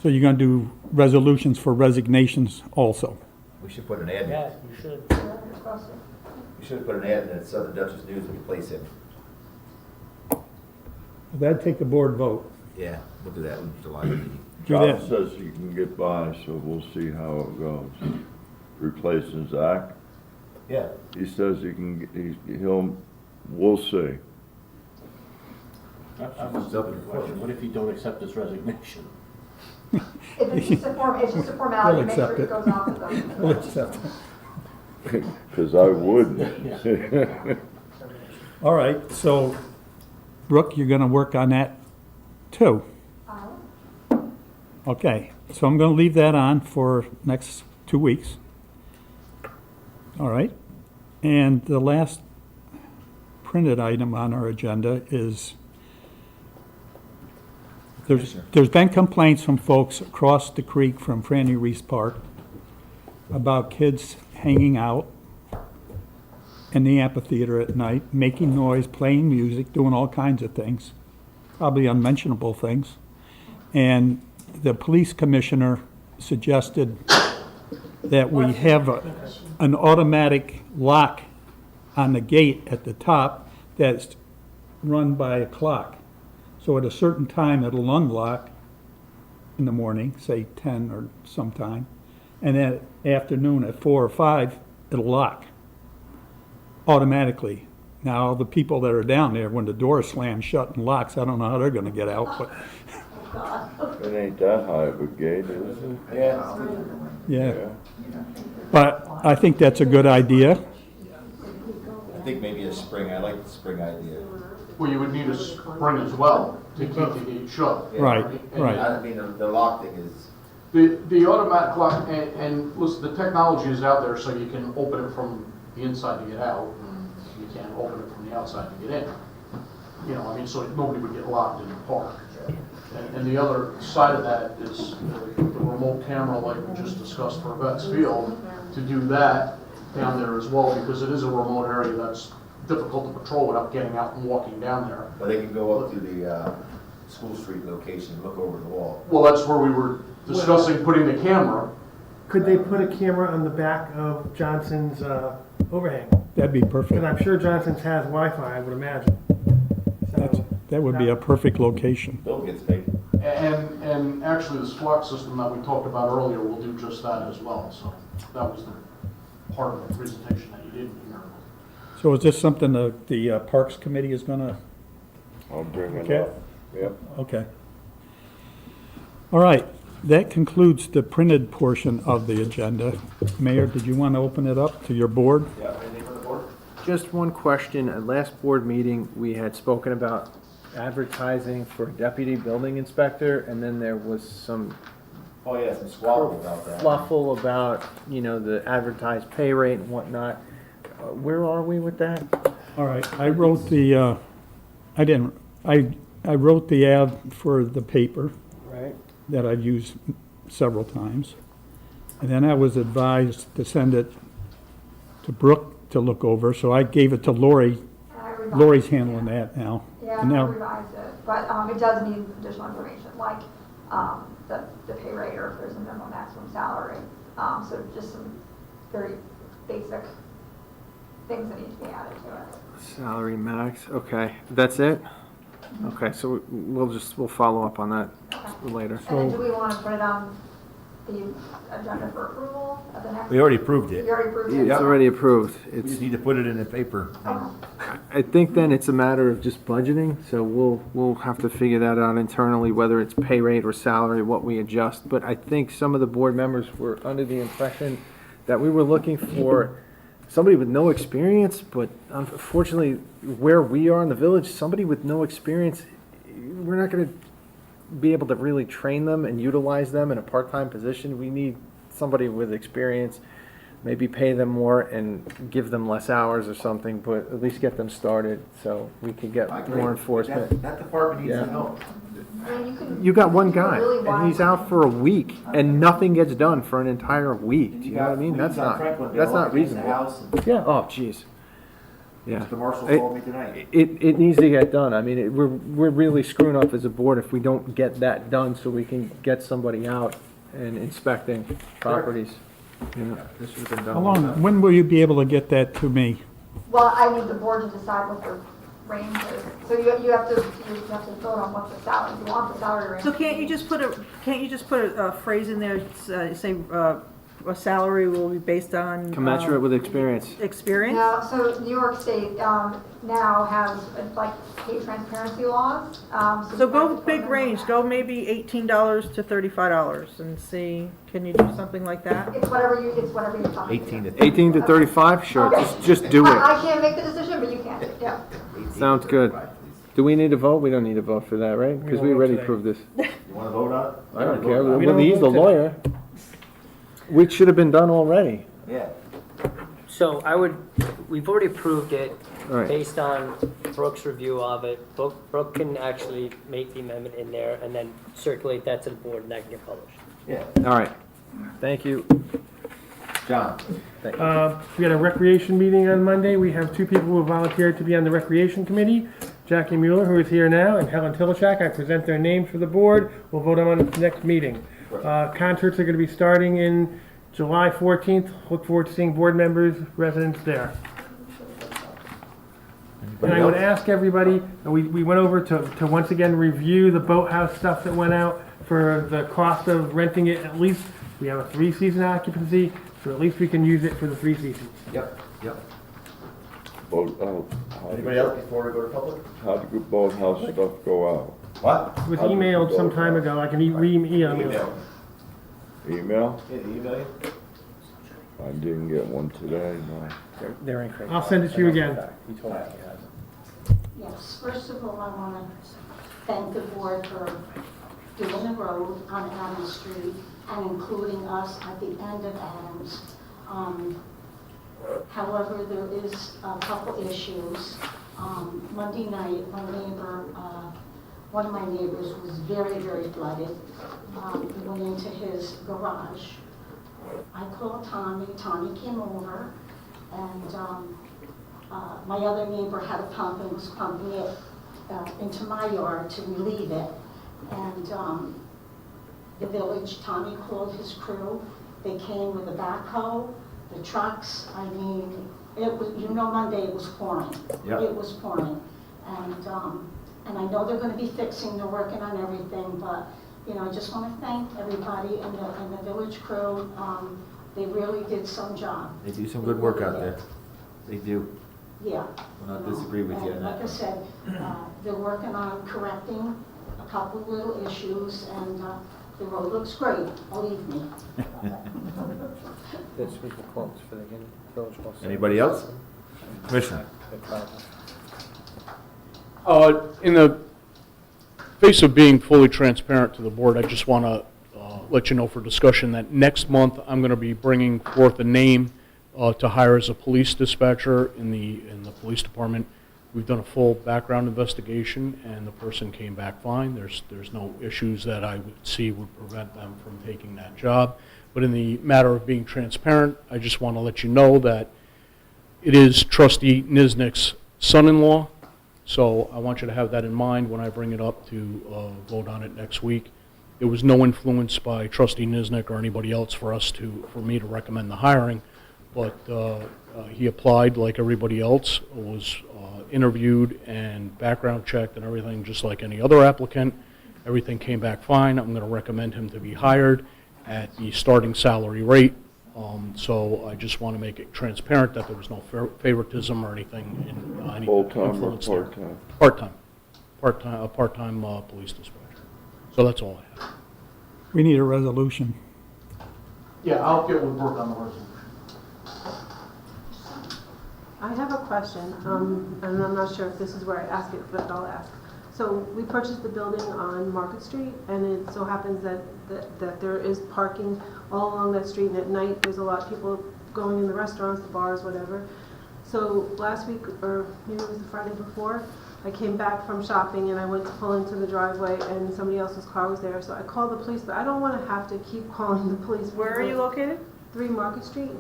so you're going to do resolutions for resignations also. We should put an ad in. Yeah, you should. You're supposed to. We should put an ad in the Southern Dutchess News to replace him. That'd take a board vote. Yeah, we'll do that in July meeting. Do John that. says he can get by, so we'll see how it goes. Replacing Zach, Yeah. he says he can, we'll see. I have a question. What if you don't accept this resignation? If it's just a formality, We'll make sure accept it it. goes off the We'll accept it. Because I wouldn't. All right, so Brooke, you're going to work on that too. Okay, so I'm going to leave that on for next 2 weeks. All right, and the last printed item on our agenda is there's been complaints from folks across the creek from Franny Reese Park about kids hanging out in the amphitheater at night, making noise, playing music, doing all kinds of things, probably unmentionable things. And the police commissioner suggested that we have an automatic lock on the gate at the top that's run by a clock. So at a certain time, it'll unlock in the morning, say 10 or sometime, and then afternoon at 4 or 5, it'll lock automatically. Now, the people that are down there, when the door slams shut and locks, I don't know how they're gonna get out, but, It ain't that high of a gate, is it? Yeah. yeah. But I think that's a good idea. I think maybe a spring, I like the spring idea. Well, you would need a spring as well to keep the gate shut. Yeah. Right, And right. I mean, the lock thing is, The automatic lock, and listen, the technology is out there, so you can open it from the inside to get out, and you can't open it from the outside to get in. You know, I mean, so nobody would get locked in the park. And the other side of that is the remote camera, like we just discussed for Vets Field, to do that down there as well, because it is a remote area that's difficult to patrol without getting out and walking down there. But they can go up to the School Street location, and look over the wall. Well, that's where we were discussing putting the camera. Could they put a camera on the back of Johnson's overhang? That'd be perfect. Because I'm sure Johnson's has Wi-Fi, I would imagine. That would be a perfect location. Bill gets paid. And actually, this flock system that we talked about earlier will do just that as well. So that was the part of the presentation that you didn't hear. So is this something the Parks Committee is gonna? I'll bring it Okay. up. Yep. Okay. All right, that concludes the printed portion of the agenda. Mayor, did you want to open it up to your board? Yeah, anything from the board? Just one question. At last board meeting, we had spoken about advertising for deputy building inspector, and then there was some Oh, yeah, some squabble about that. fluffle about, you know, the advertised pay rate and whatnot. Where are we with that? All right, I wrote the, I wrote the ad for the paper Right. that I've used several times. And then I was advised to send it to Brooke to look over, so I gave it to Lori. I revised Lori's it, handling yeah. that now. Yeah, And I now, revised it, but it does need additional information, like the pay rate or if there's a minimum maximum salary. So just some very basic things that need to be added to it. Salary max, okay. That's it? Okay, so we'll follow up on that later. And then do we want to put it on the agenda for approval at the next? We already approved it. We already approved it? It's already approved. We It's, just need to put it in the paper. I think then it's a matter of just budgeting, so we'll have to figure that out internally, whether it's pay rate or salary, what we adjust. But I think some of the board members were under the impression that we were looking for somebody with no experience, but unfortunately, where we are in the village, somebody with no experience, we're not gonna be able to really train them and utilize them in a part-time position. We need somebody with experience, maybe pay them more and give them less hours or something, but at least get them started so we can get I agree. more enforcement. That department needs Yeah. some help. I mean, you can. You got one you can guy, really and he's widen- out for a week, and nothing gets done for an entire week. Do you know what I mean? That's not reasonable. Yeah, oh, jeez. Yeah. Mr. Marshall It- called me tonight. It needs to get done. I mean, we're really screwing up as a board if we don't get that done so we can get somebody out and inspecting properties. You know, this should have been done. how long, when will you be able to get that to me? Well, I need the board to decide what the range is. So you have to vote on what the salary, you want the salary range. So can't you just put a phrase in there, say, a salary will be based on? Commensurate with experience. Experience? No, so New York State now has like pay transparency laws. So go big range, go maybe $18 to $35 and see, can you do something like that? It's whatever you're talking. 18 to 35, sure, Okay. just do it. I can't make the decision, but you can, yeah. Sounds good. Do we need a vote? We don't need a vote for that, right? Because we won't vote already today. proved this. You wanna vote on it? I don't care. We Well, don't he's the vote today. lawyer. Which should have been done already. Yeah. So we've already approved it All right. based on Brooke's review of it. Brooke can actually make the amendment in there and then circulate that to the board and that can get published. Yeah. All right. Thank you. John? We had a recreation meeting on Monday. We have two people who volunteered to be on the recreation committee. Jackie Mueller, who is here now, and Helen Tilichak. I present their names for the board. We'll vote them on at the next meeting. Concerts are going to be starting in July 14th. Look forward to seeing board members, residents there. And I would ask everybody, we went over to once again review the boathouse stuff that went out for the cost of renting it. At least we have a 3-season occupancy, so at least we can use it for the 3 seasons. Yep, yep. How Anybody else before we go to public? did the boathouse stuff go out? What? It was emailed some time ago. I can re-email you. Email. Email? Yeah, email you? I didn't get one today, no. They're in Craig. I'll send it to you again. He told me he has it. Yes, first of all, I want to thank the board for doing the road on Allen Street. and including us at the end of Adams. However, there is a couple issues. Monday night, one of my neighbors was very, very flooded. He went into his garage. I called Tommy. Tommy came over, and my other neighbor had a pump and was pumping it into my yard to relieve it. And the village, Tommy called his crew. They came with a backhoe, the trucks. I mean, it was, Monday it was pouring. Yep. It was pouring. And I know they're going to be fixing, they're working on everything, but, I just want to thank everybody and the village crew. They really did some job. They do some good work out there. They do. Yeah. Will not disagree with you on And that. like I said, they're working on correcting a couple little issues, and the road looks great, believe me. This was the quotes for the village hall. Anybody else? Commissioner? In the face of being fully transparent to the board, I just want to let you know for discussion that next month I'm going to be bringing forth a name to hire as a police dispatcher in the police department. We've done a full background investigation, and the person came back fine. There's no issues that I would see would prevent them from taking that job. But in the matter of being transparent, I just want to let you know that it is Trustee Niznik's son-in-law. So I want you to have that in mind when I bring it up to vote on it next week. There was no influence by Trustee Niznik or anybody else for me to recommend the hiring, but he applied like everybody else, was interviewed and background checked and everything just like any other applicant. Everything came back fine. I'm going to recommend him to be hired at the starting salary rate. So I just want to make it transparent that there was no favoritism or anything in any Full-time or influence there. part-time? Part-time police dispatcher. So that's all I have. We need a resolution. Yeah, I'll get with work on the resolution. I have a question, and I'm not sure if this is where I ask it, but I'll ask. So we purchased the building on Market Street, and it so happens that there is parking all along that street, and at night there's a lot of people going in the restaurants, the bars, whatever. So last week, or maybe it was the Friday before, I came back from shopping and I went to pull into the driveway and somebody else's car was there. So I called the police, but I don't want to have to keep calling the police. Where are you located? 3 Market Street.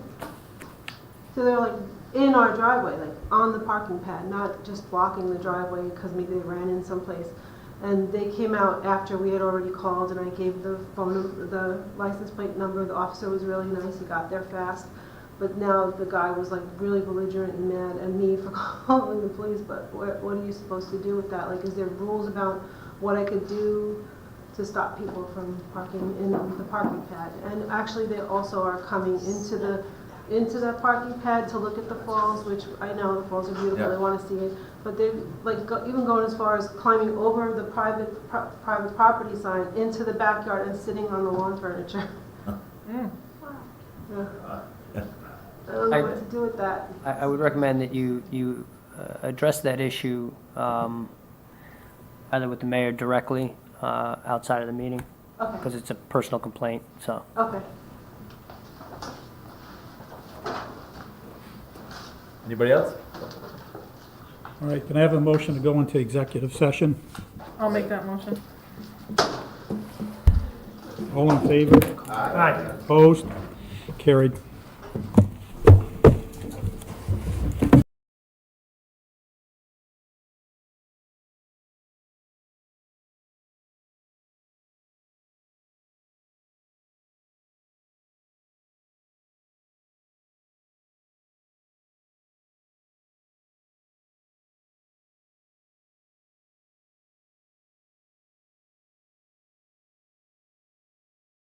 So they're like in our driveway, like on the parking pad, not just blocking the driveway because maybe they ran in someplace. And they came out after we had already called, and I gave the the license plate number. The officer was really nice. He got there fast. But now the guy was like really belligerent and mad at me for calling the police. But what are you supposed to do with that? Like, is there rules about what I could do to stop people from parking in the parking pad? And actually, they also are coming into that parking pad to look at the falls, which I know the falls are beautiful. Yeah. They want to see it. But they're like even going as far as climbing over the private property sign into the backyard and sitting on the lawn furniture. Yeah. I don't know what to do with that. I would recommend that you address that issue either with the mayor directly outside of the meeting, Okay. because it's a personal complaint, so. Okay. Anybody else? All right, can I have a motion to go into executive session? I'll make that motion. All in favor? Aye. Opposed? Carried.